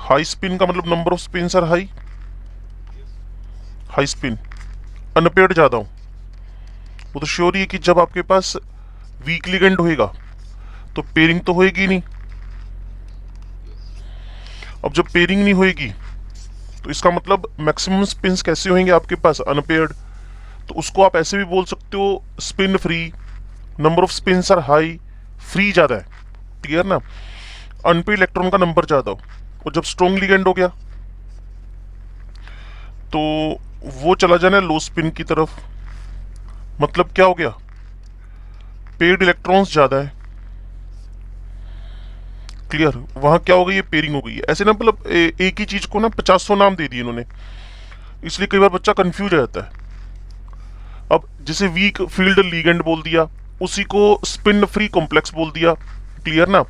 High spin का मतलब number off spin sir high, high spin. Unpaired ज्यादा हूं, वो तो श्योर ही है कि जब आपके पास वीक लिगेंड होएगा तो पेयरिंग तो होएगी नहीं। अब जब पेयरिंग नहीं होएगी तो इसका मतलब मैक्सिमम स्पिन्स कैसे होंगे आपके पास, अनपेयर्ड। तो उसको आप ऐसे भी बोल सकते हो spin free, number of spins are high, free ज्यादा है, क्लियर ना। अनपेयर्ड इलेक्ट्रॉन का नंबर ज्यादा हो, और जब स्ट्रॉन्ग लिगेंड हो गया तो वो चला जाना लो स्पिन की तरफ। मतलब क्या हो गया, पेयर्ड इलेक्ट्रॉन्स ज्यादा है, क्लियर। वहां क्या हो गई, ये पेयरिंग हो गई है। ऐसे ना मतलब एक ही चीज को ना 50 नाम दे दिए इन्होंने, इसलिए कई बार बच्चा कंफ्यूज हो जाता है। अब जैसे वीक फील्ड लीगेंड बोल दिया, उसी को स्पिन फ्री कॉम्प्लेक्स बोल दिया, क्लियर ना।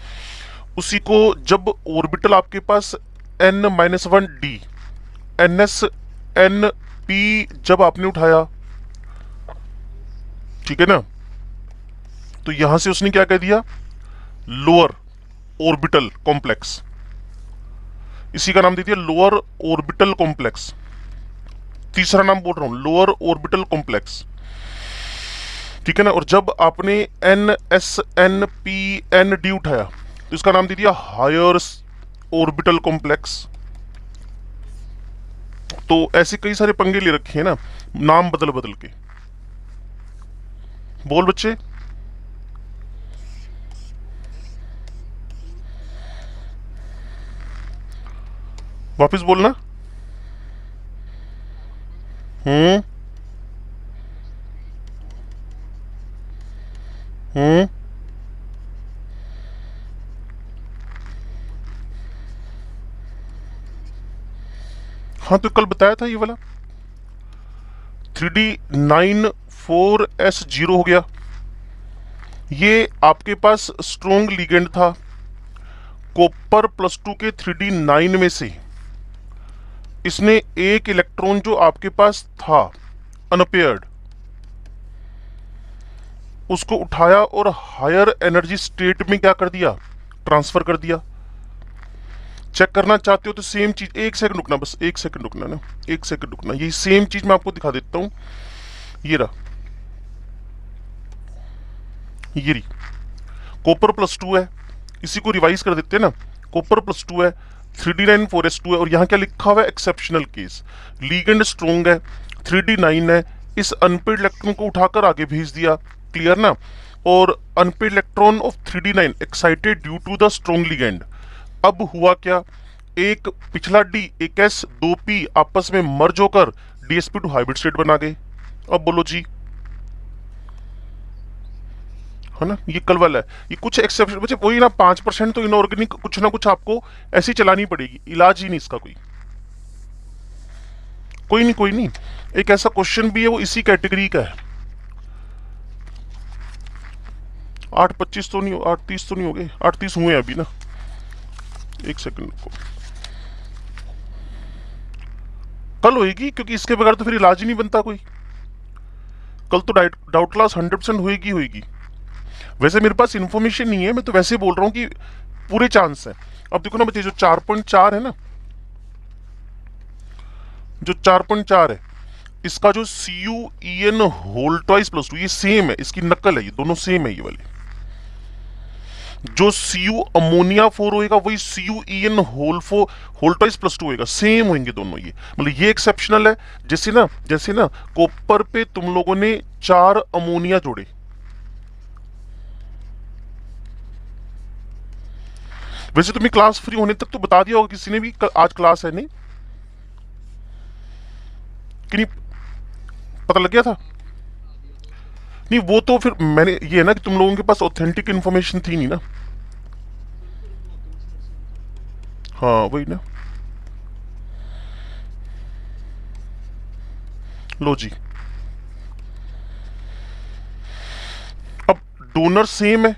उसी को जब ऑर्बिटल आपके पास n-1d ns np जब आपने उठाया, ठीक है ना, तो यहां से उसने क्या कह दिया, लोअर ऑर्बिटल कॉम्प्लेक्स, इसी का नाम दे दिया लोअर ऑर्बिटल कॉम्प्लेक्स। तीसरा नाम बोल रहा हूं, लोअर ऑर्बिटल कॉम्प्लेक्स, ठीक है ना। और जब आपने N S N P N D उठाया तो इसका नाम दे दिया हायर ऑर्बिटल कॉम्प्लेक्स। तो ऐसे कई सारे पंगे ले रखे हैं ना, नाम बदल बदल के। बोल बच्चे, वापिस बोलना। हम्म हम्म हाँ, तो कल बताया था ये वाला 3D94S0 हो गया। ये आपके पास स्ट्रॉन्ग लिगेंड था, कॉपर +2 के 3D9 में से इसने एक इलेक्ट्रॉन जो आपके पास था अनपेयर्ड, उसको उठाया और हायर एनर्जी स्टेट में क्या कर दिया, ट्रांसफर कर दिया। चेक करना चाहते हो तो सेम चीज, एक सेकंड रुकना, बस एक सेकंड रुकना ना, एक सेकंड रुकना, ये सेम चीज मैं आपको दिखा देता हूं। ये रहा, ये रही कॉपर +2 है, इसी को रिवाइज कर देते हैं ना। कॉपर +2 है, 3D9 4S2 है, और यहां क्या लिखा हुआ है, एक्सेप्शनल केस, लीगेंड स्ट्रॉन्ग है, 3D9 है, इस अनपेड इलेक्ट्रॉन को उठाकर आगे भेज दिया, क्लियर ना। और unpaired electron of 3D9 excited due to the strong ligand. अब हुआ क्या, एक पिछला डी एक एस 2p आपस में मर्ज होकर DsP2 हाइब्रिड स्टेट बना गए। अब बोलो जी, है ना, ये कल वाला है। ये कुछ एक्सेप्शन बच्चे, वही ना 5% तो इनऑर्गेनिक कुछ ना कुछ आपको ऐसी चलानी पड़ेगी, इलाज ही नहीं इसका कोई। कोई नहीं कोई नहीं, एक ऐसा क्वेश्चन भी है वो इसी कैटेगरी का है। 8:25 तो नहीं, 8:30 तो नहीं हो गए, 8:30 हुए अभी ना, एक सेकंड को कल होएगी, क्योंकि इसके बगैर तो फिर इलाज ही नहीं बनता कोई। कल तो डाउट क्लास 100% होएगी होएगी। वैसे मेरे पास इन्फॉर्मेशन नहीं है, मैं तो वैसे बोल रहा हूं कि पूरे चांस है। अब देखो ना बच्चे, जो 4.4 है ना, जो 4.4 है, इसका जो CuEn होल ट्वाइस +2 ये सेम है, इसकी नकल है, ये दोनों सेम है ये वाले। जो Cu अमोनिया 4 होएगा वही CuEn होल ट्वाइस +2 होएगा, सेम होंगे दोनों ये। मतलब ये एक्सेप्शनल है। जैसे ना कॉपर पे तुम लोगों ने 4 अमोनिया जोड़े, वैसे तुम्हें क्लास फ्री होने तक तो बता दिया होगा किसी ने भी, आज क्लास है नहीं कि नहीं, पता लग गया था। नहीं वो तो फिर मैंने, ये है ना कि तुम लोगों के पास ऑथेंटिक इन्फॉर्मेशन थी नहीं ना। हाँ वही ना, लो जी। अब डोनर सेम है,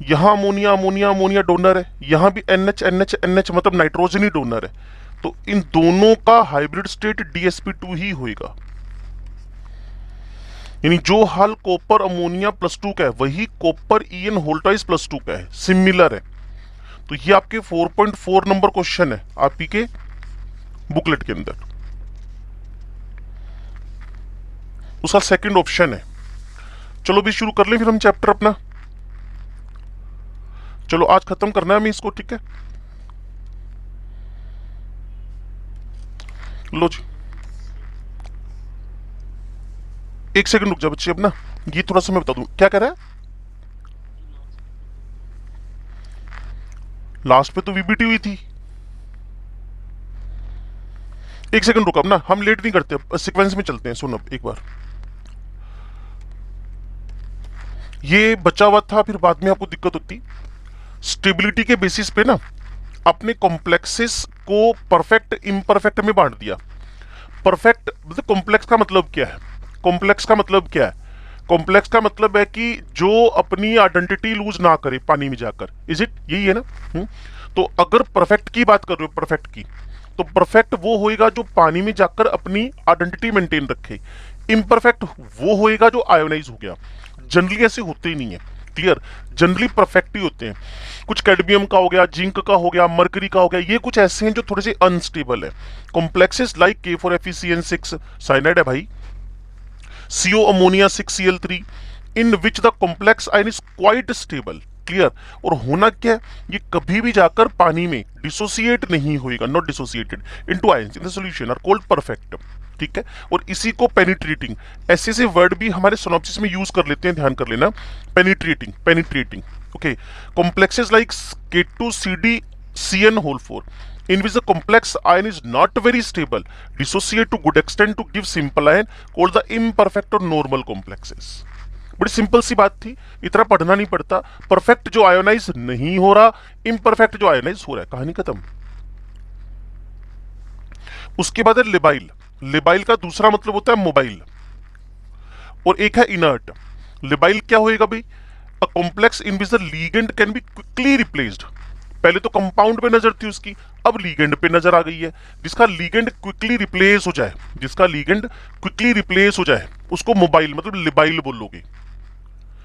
यहां अमोनिया अमोनिया अमोनिया डोनर है, यहां भी NH NH NH मतलब नाइट्रोजन ही डोनर है। तो इन दोनों का हाइब्रिड स्टेट DsP2 ही होएगा। यानी जो हाल कॉपर अमोनिया +2 का है वही कॉपर EN होल ट्वाइस +2 का है, सिमिलर है। तो ये आपके 4.4 नंबर क्वेश्चन है आपकी के बुकलेट के अंदर, उसका सेकंड ऑप्शन है। चलो भी शुरू कर लें फिर हम चैप्टर अपना। चलो आज खत्म करना है हमें इसको, ठीक है। लो जी, एक सेकंड रुक जा बच्चे, अब ना ये थोड़ा सा मैं बता दूं क्या कह रहा है। लास्ट पे तो वीबीटी हुई थी। एक सेकंड रुक, अब ना हम लेट नहीं करते, सीक्वेंस में चलते हैं। सुन अब एक बार, ये बचा हुआ था, फिर बाद में आपको दिक्कत होती। स्टेबिलिटी के बेसिस पे ना अपने कॉम्प्लेक्सेस को परफेक्ट इम्परफेक्ट में बांट दिया। परफेक्ट मतलब कॉम्प्लेक्स का मतलब क्या है? कॉम्प्लेक्स का मतलब क्या है? कॉम्प्लेक्स का मतलब है कि जो अपनी आइडेंटिटी लूज ना करे पानी में जाकर। Is it? यही है ना? तो अगर परफेक्ट की बात कर रहे हो, परफेक्ट की, तो परफेक्ट वो होएगा जो पानी में जाकर अपनी आइडेंटिटी मेंटेन रखे। इम्परफेक्ट वो होएगा जो आयोनाइज हो गया। जनरली ऐसे होते ही नहीं है, क्लियर। जनरली परफेक्ट ही होते हैं। कुछ कैडमियम का हो गया, जिंक का हो गया, मरकरी का हो गया, ये कुछ ऐसे हैं जो थोड़े से अनस्टेबल है। कॉम्प्लेक्सेस लाइक K4FeCN6 साइनाइड है भाई, CO ammonia 6Cl3 in which the complex ion is quite stable, clear. और होना क्या है, ये कभी भी जाकर पानी में डिसोसिएट नहीं होएगा, not dissociated into ions in the solution are called perfect, ठीक है। और इसी को पेनिट्रेटिंग, ऐसे ऐसे वर्ड भी हमारे सिनॉप्सिस में यूज कर लेते हैं, ध्यान कर लेना। Penetrating, penetrating, okay. Complexes like K2CdCN4 in which the complex ion is not very stable dissociate to good extent to give simple ion called the imperfect or normal complexes। बड़ी simple सी बात थी, इतना पढ़ना नहीं पड़ता। परफेक्ट जो ionise नहीं हो रहा, इम्परफेक्ट जो आयोनाइज हो रहा है, कहानी खत्म। उसके बाद है लिबाइल। लिबाइल का दूसरा मतलब होता है मोबाइल, और एक है इनर्ट। लिबाइल क्या होएगा भाई? A complex in which the ligand can be quickly replaced. पहले तो कंपाउंड पे नजर थी उसकी, अब लीगेंड पे नजर आ गई है। जिसका लीगेंड क्विकली रिप्लेस हो जाए, जिसका लीगेंड क्विकली रिप्लेस हो जाए, उसको मोबाइल मतलब लिबाइल बोलोगे।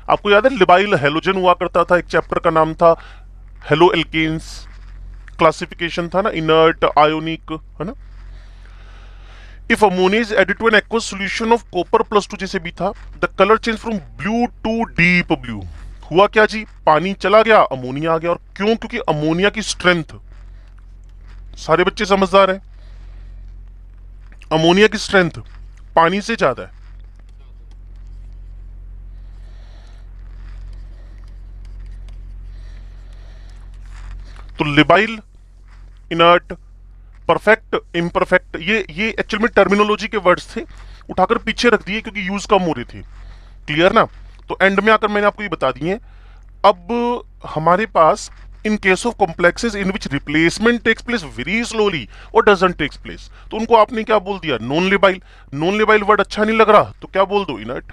आपको याद है लिबाइल हेलोजन हुआ करता था, एक चैप्टर का नाम था हेलो एल्केन्स, क्लासिफिकेशन था ना, इनर्ट, आयोनिक, है ना। If ammonia is added to an aqueous solution of copper +2 जैसे भी था, the colour change from blue to deep blue. हुआ क्या जी? पानी चला गया, अमोनिया आ गया। और क्यों? क्योंकि अमोनिया की स्ट्रेंथ, सारे बच्चे समझदार हैं, अमोनिया की स्ट्रेंथ पानी से ज्यादा है। तो लिबाइल, इनर्ट, परफेक्ट, इम्परफेक्ट, ये एक्चुअल में टर्मिनोलॉजी के वर्ड्स थे, उठाकर पीछे रख दिए क्योंकि यूज कम हो रहे थे, क्लियर ना। तो एंड में आकर मैंने आपको ये बता दिए। अब हमारे पास in case of complexes in which replacement takes place very slowly और डजंट टेक्स प्लेस, तो उनको आपने क्या बोल दिया? Non labile. Non labile word अच्छा नहीं लग रहा तो क्या बोल दो? इनर्ट।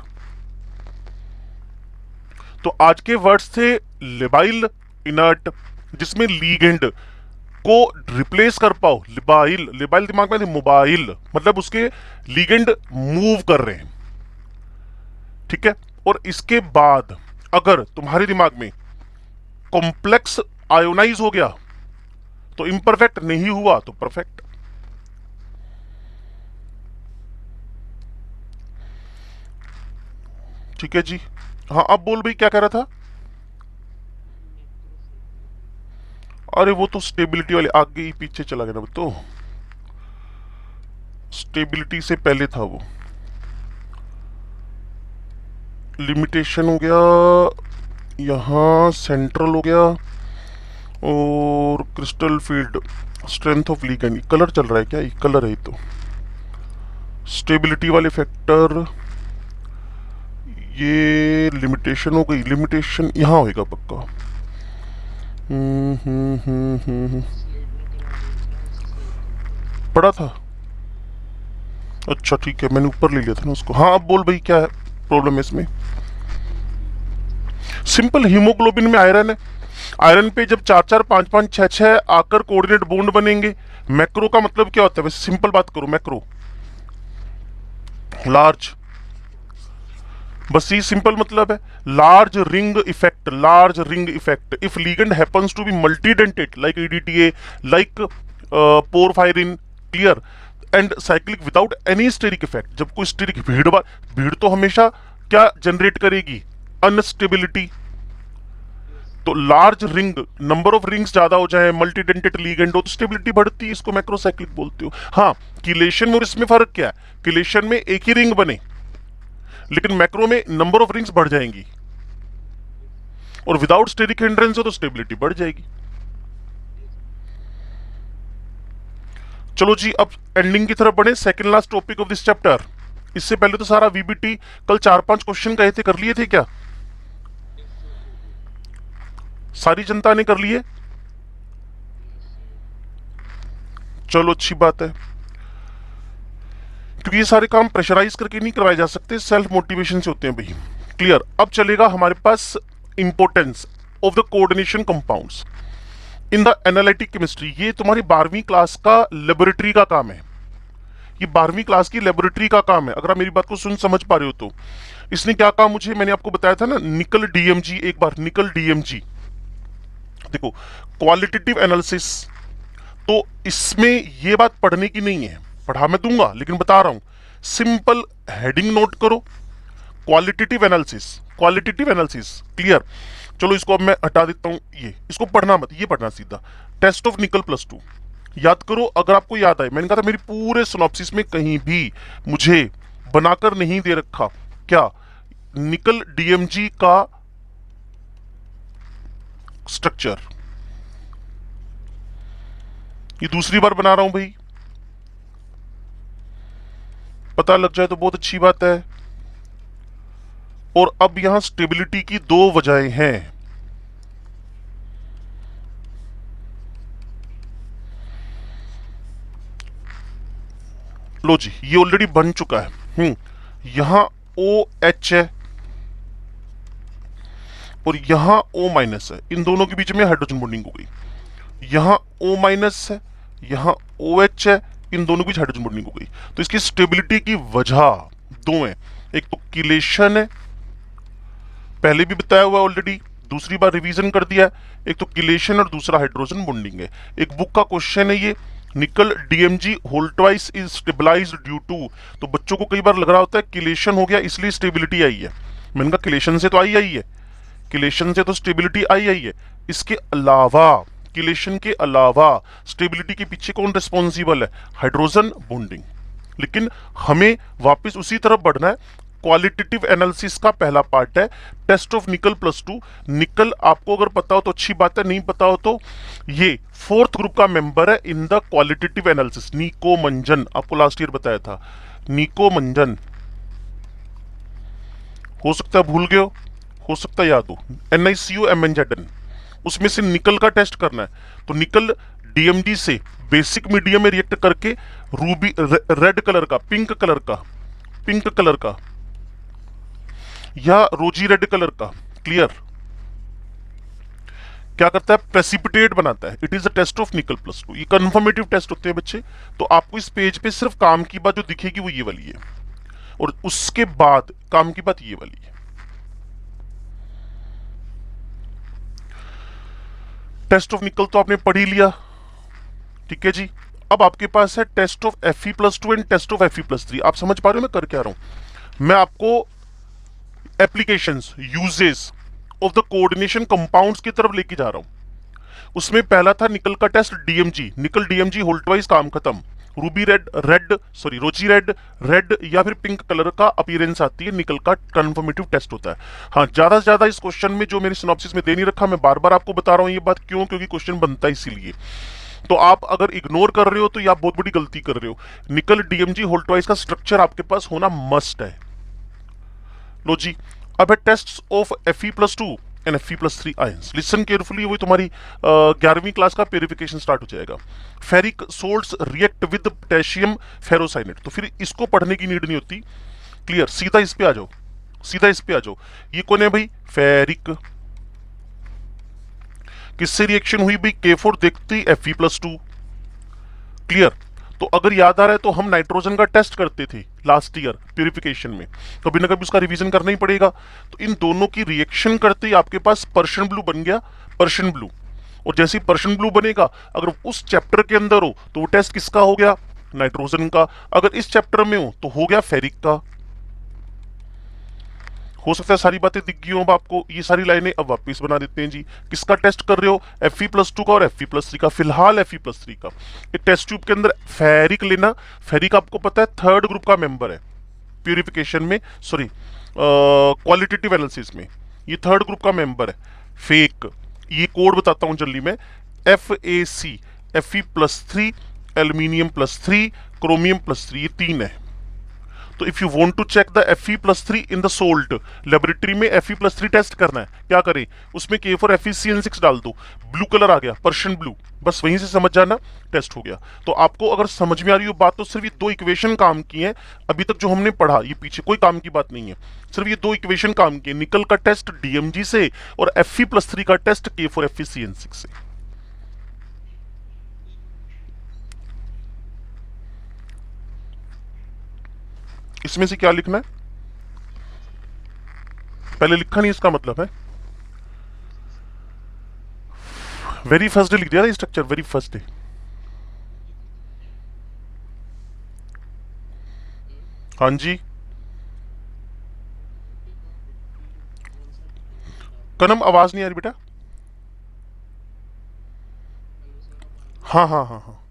तो आज के वर्ड्स थे लिबाइल, इनर्ट, जिसमें लीगेंड को रिप्लेस कर पाओ। लिबाइल, लिबाइल दिमाग में मोबाइल मतलब उसके लीगेंड मूव कर रहे हैं, ठीक है। और इसके बाद अगर तुम्हारे दिमाग में कॉम्प्लेक्स आयोनाइज हो गया तो इम्परफेक्ट, नहीं हुआ तो परफेक्ट। ठीक है जी। हाँ अब बोल भाई, क्या कह रहा था? अरे वो तो स्टेबिलिटी वाले आगे ही पीछे चला गया ना, तो स्टेबिलिटी से पहले था वो। लिमिटेशन हो गया, यहाँ सेंट्रल हो गया, और crystal field, strength of ligand. Colour चल रहा है क्या? ये कलर है तो स्टेबिलिटी वाले फैक्टर, ये लिमिटेशन हो गई। लिमिटेशन यहाँ होएगा पक्का। पढ़ा था? अच्छा ठीक है, मैंने ऊपर ले लिया था ना उसको। हाँ अब बोल भाई, क्या है प्रॉब्लम है इसमें? सिंपल, हीमोग्लोबिन में आयरन है। आयरन पे जब 4-4, 5-5, 6-6 आकर कोऑर्डिनेट बॉन्ड बनेंगे। मैक्रो का मतलब क्या होता है? वैसे सिंपल बात करो, मैक्रो लार्ज, बस ये सिंपल मतलब है। Large ring effect, large ring effect if ligand happens to be multidentate like EDTA, like porphyrin, clear, and cyclic without any steric effect. जब कोई स्टेरिक भीड़ तो हमेशा क्या जनरेट करेगी? अनस्टेबिलिटी। तो large ring, number of rings ज्यादा हो जाए, मल्टीडेंटेड लिगेंड हो तो स्टेबिलिटी बढ़ती है, इसको मैक्रोसाइक्लिक बोलते हो। हाँ, किलेशन में और इसमें फर्क क्या है? किलेशन में एक ही रिंग बने, लेकिन मैक्रो में नंबर ऑफ रिंग्स बढ़ जाएंगी, और विदाउट स्टेरिक हिंड्रेंस हो तो स्टेबिलिटी बढ़ जाएगी। चलो जी, अब एंडिंग की तरफ बढ़े, second last topic of this chapter. इससे पहले तो सारा वीबीटी कल 4-5 क्वेश्चन कहे थे, कर लिए थे क्या? सारी जनता ने कर लिए? चलो अच्छी बात है, क्योंकि ये सारे काम प्रेशराइज करके नहीं करवाए जा सकते, सेल्फ मोटिवेशन से होते हैं भाई। क्लियर। अब चलेगा हमारे पास importance of the coordination compounds in the analytic chemistry. ये तुम्हारी 12वीं क्लास का लेबोरेटरी का काम है, ये 12वीं क्लास की लेबोरेटरी का काम है, अगर आप मेरी बात को सुन समझ पा रहे हो तो। इसने क्या कहा मुझे, मैंने आपको बताया था ना, निकल डीएमजी, एक बार निकल डीएमजी। देखो, क्वालिटेटिव एनालिसिस, तो इसमें ये बात पढ़ने की नहीं है, पढ़ा मैं दूंगा लेकिन बता रहा हूं, सिंपल हेडिंग नोट करो, qualitative analysis, qualitative analysis. Clear. चलो इसको अब मैं हटा देता हूं, ये इसको पढ़ना मत, ये पढ़ना सीधा। टेस्ट ऑफ निकल +2 याद करो, अगर आपको याद आए, मैंने कहा था मेरी पूरे सिनॉप्सिस में कहीं भी मुझे बनाकर नहीं दे रखा क्या, निकल डीएमजी का स्ट्रक्चर। ये दूसरी बार बना रहा हूं भाई, पता लग जाए तो बहुत अच्छी बात है। और अब यहां स्टेबिलिटी की 2 वजहें हैं। लो जी, ये ऑलरेडी बन चुका है। यहां OH है और यहां O- है, इन दोनों के बीच में हाइड्रोजन बॉन्डिंग हो गई। यहां O- है, यहां OH है, इन दोनों के बीच हाइड्रोजन बॉन्डिंग हो गई। तो इसकी स्टेबिलिटी की वजह 2 है, एक तो किलेशन है, पहले भी बताया हुआ ऑलरेडी, दूसरी बार रिवीजन कर दिया है। एक तो किलेशन और दूसरा हाइड्रोजन बॉन्डिंग है। एक बुक का क्वेश्चन है ये, nickel DMG whole twice is stabilised due to. तो बच्चों को कई बार लग रहा होता है किलेशन हो गया इसलिए स्टेबिलिटी आई है, मैंने कहा किलेशन से तो आई है, किलेशन से तो स्टेबिलिटी आई है। इसके अलावा, किलेशन के अलावा स्टेबिलिटी के पीछे कौन रिस्पॉन्सिबल है? Hydrogen bonding. लेकिन हमें वापस उसी तरफ बढ़ना है, क्वालिटेटिव एनालिसिस का पहला पार्ट है टेस्ट ऑफ निकल +2। निकल आपको अगर पता हो तो अच्छी बात है, नहीं पता हो तो ये 4th ग्रुप का मेंबर है इन द क्वालिटेटिव एनालिसिस। निकोमंजन, आपको लास्ट ईयर बताया था, निकोमंजन। हो सकता है भूल गए हो सकता है याद हो, NiCO-MnZn, उसमें से निकल का टेस्ट करना है। तो निकल डीएमडी से बेसिक मीडियम में रिएक्ट करके रूबी रेड कलर का, पिंक कलर का या रोजी रेड कलर का, क्लियर, क्या करता है? प्रेसिपिटेट बनाता है। It is a test of nickel +2। ये कंफर्मेटिव टेस्ट होते हैं बच्चे। तो आपको इस पेज पे सिर्फ काम की बात जो दिखेगी वो ये वाली है, और उसके बाद काम की बात ये वाली है। टेस्ट ऑफ निकल तो आपने पढ़ ही लिया, ठीक है जी। अब आपके पास है test of Fe+2 and test of Fe+3। आप समझ पा रहे हो मैं कर क्या रहा हूं? मैं आपको applications, uses of the coordination compounds की तरफ लेके जा रहा हूं। उसमें पहला था निकल का टेस्ट डीएमजी, निकल डीएमजी होल्टवाइज, काम खत्म। रूबी रोजी रेड या फिर पिंक कलर का अपीयरेंस आती है, निकल का कन्फर्मेटिव टेस्ट होता है। हाँ, ज्यादा से ज्यादा इस क्वेश्चन में जो मेरी सिनॉप्सिस में दे नहीं रखा, मैं बार बार आपको बता रहा हूं ये बात, क्यों? क्योंकि क्वेश्चन बनता है इसीलिए। तो आप अगर इग्नोर कर रहे हो तो ये आप बहुत बड़ी गलती कर रहे हो। निकल डीएमजी होल्टवाइज का स्ट्रक्चर आपके पास होना मस्ट है। लो जी, अब है test of Fe+2 and Fe+3 ions. Listen carefully, वो तुम्हारी 11वीं क्लास का प्यूरिफिकेशन स्टार्ट हो जाएगा। Ferric salts react with potassium ferrocyanide, तो फिर इसको पढ़ने की नीड नहीं होती। क्लियर, सीधा इस पे आ जाओ, सीधा इस पे आ जाओ। ये कौन है भाई? फेरिक। किससे रिएक्शन हुई भाई? K4 देखते ही Fe+2। क्लियर। तो अगर याद आ रहा है तो हम नाइट्रोजन का टेस्ट करते थे लास्ट ईयर प्यूरिफिकेशन में, कभी ना कभी उसका रिवीजन करना ही पड़ेगा। तो इन दोनों की रिएक्शन करते ही आपके पास पर्शियन ब्लू बन गया, पर्शियन ब्लू। और जैसे ही पर्शियन ब्लू बनेगा, अगर उस चैप्टर के अंदर हो तो वो टेस्ट किसका हो गया, नाइट्रोजन का। अगर इस चैप्टर में हो तो हो गया फेरिक का। हो सकता है सारी बातें दिख गई हो अब आपको। ये सारी लाइनें अब वापस बना देते हैं जी। किसका टेस्ट कर रहे हो, Fe+2 का और Fe+3 का, फिलहाल Fe+3 का। एक टेस्ट ट्यूब के अंदर फेरिक लेना। फेरिक आपको पता है थर्ड ग्रुप का मेंबर है प्यूरिफिकेशन में, सॉरी क्वालिटेटिव एनालिसिस में, ये थर्ड ग्रुप का मेंबर है। फेक, ये कोड बताता हूं जल्दी में, FAC, Fe+3, एल्यूमिनियम+3, क्रोमियम+3, ये 3 है। तो if you want to check the Fe+3 in the salt, laboratory में Fe+3 टेस्ट करना है, क्या करें, उसमें K4FeCN6 डाल दो, ब्लू कलर आ गया, पर्शियन ब्लू, बस वहीं से समझ जाना टेस्ट हो गया। तो आपको अगर समझ में आ रही हो बात, तो सिर्फ ये 2 इक्वेशन काम की हैं अभी तक जो हमने पढ़ा, ये पीछे कोई काम की बात नहीं है, सिर्फ ये 2 इक्वेशन काम की है। निकल का टेस्ट DMG से और Fe+3 का टेस्ट K4FeCN6 से। इसमें से क्या लिखना है, पहले लिखा नहीं, इसका मतलब है वेरी फर्स्ट डे लिख दिया था स्ट्रक्चर, वेरी फर्स्ट डे। हाँ जी कनम, आवाज नहीं आ रही बेटा। हाँ हाँ हाँ हाँ,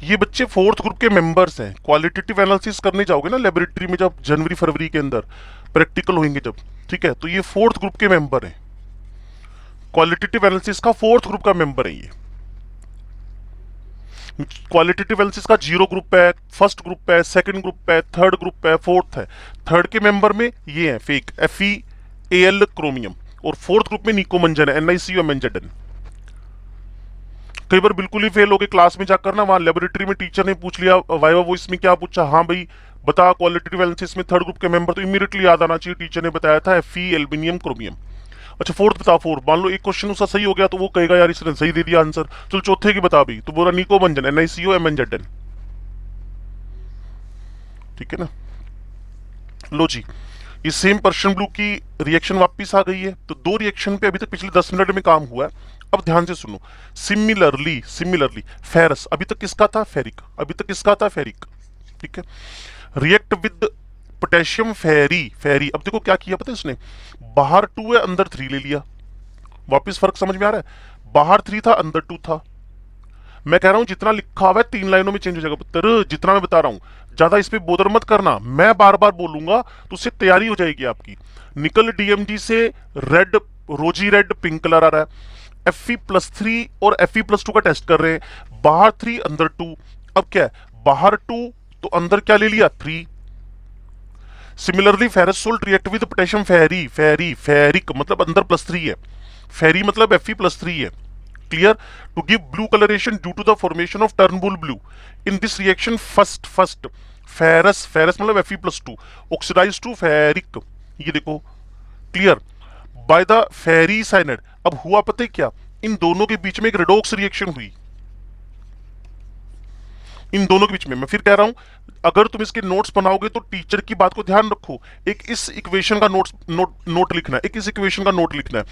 ये बच्चे फोर्थ ग्रुप के मेंबर्स हैं। क्वालिटेटिव एनालिसिस करने जाओगे ना लेबोरेटरी में, जब जनवरी फरवरी के अंदर प्रैक्टिकल होंगे जब, ठीक है, तो ये फोर्थ ग्रुप के मेंबर हैं, क्वालिटेटिव एनालिसिस का फोर्थ ग्रुप का मेंबर है ये। क्वालिटेटिव एनालिसिस का 0 ग्रुप है, फर्स्ट ग्रुप है, सेकंड ग्रुप है, थर्ड ग्रुप है, फोर्थ है। थर्ड के मेंबर में ये है फेक, FeAl क्रोमियम, और फोर्थ ग्रुप में निकोमंजन है, NiCO-MnZn। कई बार बिल्कुल ही फेल हो गए क्लास में जाकर ना, वहां लेबोरेटरी में टीचर ने पूछ लिया वाइवा वॉइस में, क्या पूछा, हाँ भाई बता क्वालिटेटिव एनालिसिस में थर्ड ग्रुप के मेंबर, तो इमीडिएटली याद आना चाहिए टीचर ने बताया था Fe एल्यूमिनियम क्रोमियम। अच्छा फोर्थ बता, फोर्थ मान लो एक क्वेश्चन उसका सही हो गया तो वो कहेगा यार इसने सही दे दिया आंसर, चलो चौथे की बता भी, तो बोला निकोमंजन, NiCO-MnZn। ठीक है ना। लो जी, ये सेम पर्शियन ब्लू की रिएक्शन वापस आ गई है। तो 2 रिएक्शन पे अभी तक पिछले 10 मिनट में काम हुआ है। अब ध्यान से सुनो, सिमिलरली सिमिलरली फेरस, अभी तक किसका था, फेरिक, अभी तक किसका था, फेरिक, ठीक है। रिएक्ट विद पोटेशियम फेरी, फेरी, अब देखो क्या किया पता है उसने, बाहर 2 है अंदर 3 ले लिया। वापस फर्क समझ में आ रहा है, बाहर 3 था अंदर 2 था। मैं कह रहा हूं जितना लिखा हुआ है 3 लाइनों में चेंज हो जाएगा पुत्र, जितना मैं बता रहा हूं ज्यादा इस पे बोदर मत करना, मैं बार बार बोलूंगा तो उससे तैयारी हो जाएगी आपकी। निकल DMG से रेड, रोजी रेड पिंक कलर आ रहा है, Fe+3 और Fe+2 का टेस्ट कर रहे हैं, बाहर 3 अंदर 2। अब क्या है, बाहर 2 तो अंदर क्या ले लिया, 3। Similarly ferrous salt react with potassium ferri, ferri ferric मतलब अंदर +3 है, फेरी मतलब Fe+3 है। Clear? To give blue coloration due to the formation of turnbull blue. In this reaction, first ferrous, ferrous मतलब Fe+2 oxidized to ferric, ये देखो clear, by the ferricyanide. अब हुआ पता है क्या, इन दोनों के बीच में एक रेडॉक्स रिएक्शन हुई, इन दोनों के बीच में। मैं फिर कह रहा हूं, अगर तुम इसके नोट्स बनाओगे तो टीचर की बात को ध्यान रखो, एक इस इक्वेशन का नोट लिखना है, एक इस इक्वेशन का नोट लिखना है,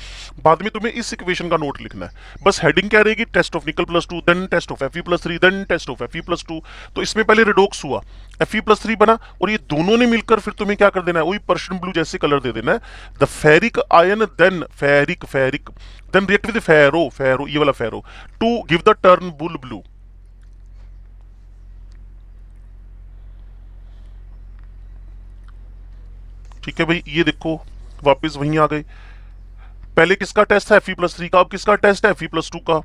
बाद में तुम्हें इस इक्वेशन का नोट लिखना है। बस हेडिंग क्या रहेगी, test of nickel +2, then test of Fe+3, then test of Fe+2। तो इसमें पहले रिडॉक्स हुआ, Fe+3 बना, और ये दोनों ने मिलकर फिर तुम्हें क्या कर देना है, वही पर्शियन ब्लू जैसे कलर दे देना है, the ferric ion, then ferric, ferric then react with ferro, ferro ये वाला ferro, to give the Turnbull blue. ठीक है भाई, ये देखो वापस वहीं आ गए। पहले किसका टेस्ट था, Fe+3 का, अब किसका टेस्ट है, Fe+2 का।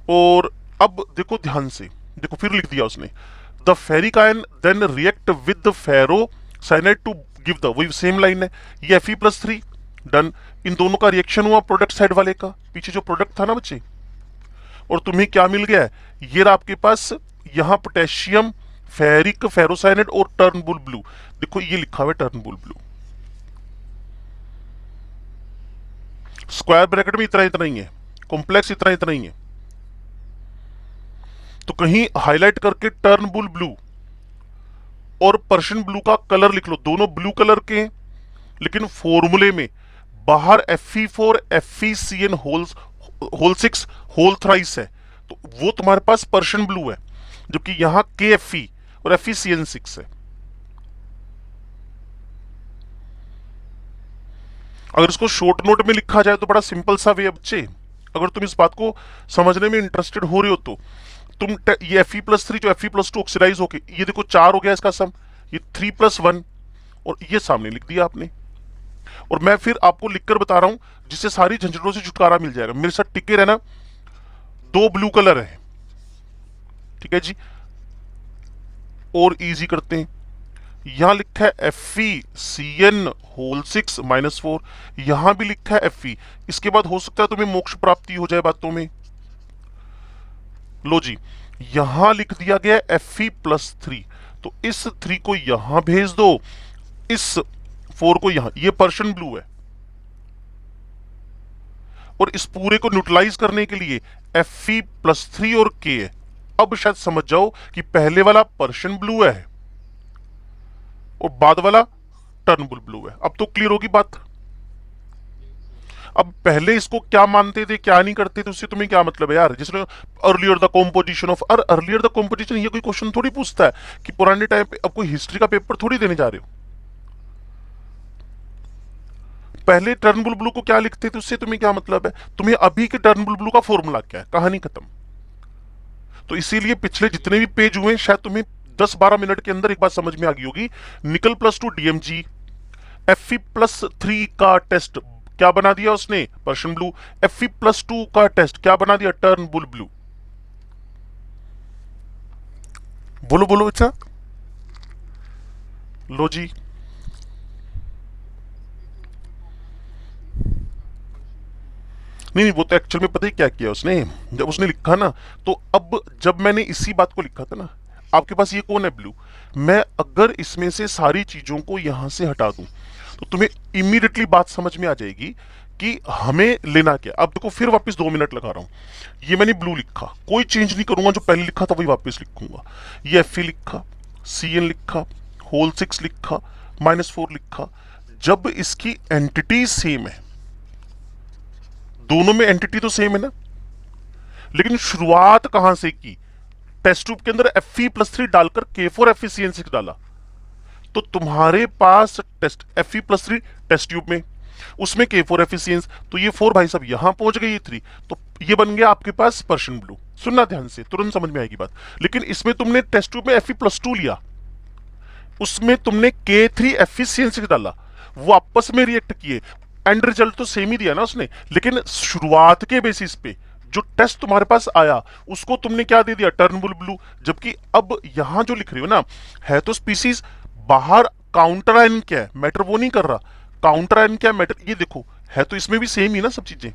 और अब देखो ध्यान से, देखो फिर लिख दिया उसने, the ferric ion then react with the ferrocyanide to give the, वही सेम लाइन है, ये Fe+3 डन। इन दोनों का रिएक्शन हुआ प्रोडक्ट साइड वाले का, पीछे जो प्रोडक्ट था ना बच्चे, और तुम्हें क्या मिल गया है, ये रहा आपके पास यहां पोटेशियम, फेरिक, फेरोसाइनाइड और टर्नबुल ब्लू। देखो ये लिखा हुआ है टर्नबुल ब्लू। स्क्वायर ब्रैकेट में इतना इतना ही है, कॉम्प्लेक्स इतना इतना ही है। तो कहीं हाईलाइट करके टर्नबुल ब्लू और पर्शियन ब्लू का कलर लिख लो, दोनों ब्लू कलर के हैं, लेकिन फॉर्मूले में बाहर Fe4 FeCN whole 6 whole thrice है, तो वो तुम्हारे पास पर्शियन ब्लू है, जबकि यहां KFe और FeCN6 है। अगर इसको शॉर्ट नोट में लिखा जाए तो बड़ा सिंपल सा वे है बच्चे, अगर तुम इस बात को समझने में इंटरेस्टेड हो रहे हो तो तुम ये Fe+3 जो Fe+2 ऑक्सीडाइज होके, ये देखो 4 हो गया इसका सम, ये 3+1 और ये सामने लिख दिया आपने। और मैं फिर आपको लिखकर बता रहा हूं जिससे सारी झंझटों से छुटकारा मिल जाएगा। मेरे साथ टिके रहना। दो ब्लू कलर है, ठीक है जी, और इजी करते हैं। यहां लिखा है FeCN होल 6 -4, यहां भी लिखा है Fe। इसके बाद हो सकता है तुम्हें मोक्ष प्राप्ति हो जाए बातों में। लो जी, यहां लिख दिया गया Fe+3, तो इस 3 को यहां भेज दो, इस 4 को यहां, ये पर्शियन ब्लू है। और इस पूरे को न्यूट्रलाइज करने के लिए Fe+3 और K है। अब शायद समझ जाओ कि पहले वाला पर्शियन ब्लू है और बाद वाला टर्नबुल ब्लू है। अब तो क्लियर होगी बात। अब पहले इसको क्या मानते थे क्या नहीं करते थे उससे तुम्हें क्या मतलब है यार। जिसने earlier the composition of, earlier the composition, ये कोई क्वेश्चन थोड़ी पूछता है कि पुराने टाइम पे। अब कोई हिस्ट्री का पेपर थोड़ी देने जा रहे हो। पहले टर्नबुल ब्लू को क्या लिखते थे उससे तुम्हें क्या मतलब है। तुम्हें अभी के टर्नबुल ब्लू का फॉर्मूला क्या है, कहानी खत्म। तो इसीलिए पिछले जितने भी पेज हुए शायद तुम्हें 10-12 मिनट के अंदर एक बात समझ में आ गई होगी। निकल +2 DMG, Fe+3 का टेस्ट क्या बना दिया उसने, पर्शियन ब्लू। Fe+2 का टेस्ट क्या बना दिया, टर्नबुल ब्लू। बोलो बोलो अच्छा। लो जी, नहीं नहीं, वो तो एक्चुअल में पता ही क्या किया उसने, जब उसने लिखा ना, तो अब जब मैंने इसी बात को लिखा था ना, आपके पास ये कौन है ब्लू, मैं अगर इसमें से सारी चीजों को यहां से हटा दूं तो तुम्हें इमीडिएटली बात समझ में आ जाएगी कि हमें लेना क्या। अब देखो फिर वापस 2 मिनट लगा रहा हूं। ये मैंने ब्लू लिखा, कोई चेंज नहीं करूंगा, जो पहले लिखा था वही वापस लिखूंगा। ये Fe लिखा, CN लिखा, होल 6 लिखा, -4 लिखा। जब इसकी एंटिटी सेम है, दोनों में एंटिटी तो सेम है ना, लेकिन शुरुआत कहां से की, टेस्ट ट्यूब के अंदर Fe+3 डालकर K4 FeCN6 डाला, तो तुम्हारे पास टेस्ट Fe+3 टेस्ट ट्यूब में, उसमें K4 FeCN, तो ये 4 भाई साहब यहां पहुंच गए, ये 3, तो ये बन गया आपके पास पर्शियन ब्लू। सुनना ध्यान से, तुरंत समझ में आएगी बात। लेकिन इसमें तुमने टेस्ट ट्यूब में Fe+2 लिया, उसमें तुमने K3 FeCN6 डाला, वो आपस में रिएक्ट किए, एंड रिजल्ट तो सेम ही दिया ना उसने, लेकिन शुरुआत के बेसिस पे जो टेस्ट तुम्हारे पास आया उसको तुमने क्या दे दिया, टर्नबुल ब्लू। जबकि अब यहां जो लिख रही हो ना, है तो स्पीसीज, बाहर काउंटर आयन क्या है, मैटर वो नहीं कर रहा, काउंटर आयन क्या मैटर, ये देखो है तो इसमें भी सेम ही ना सब चीजें।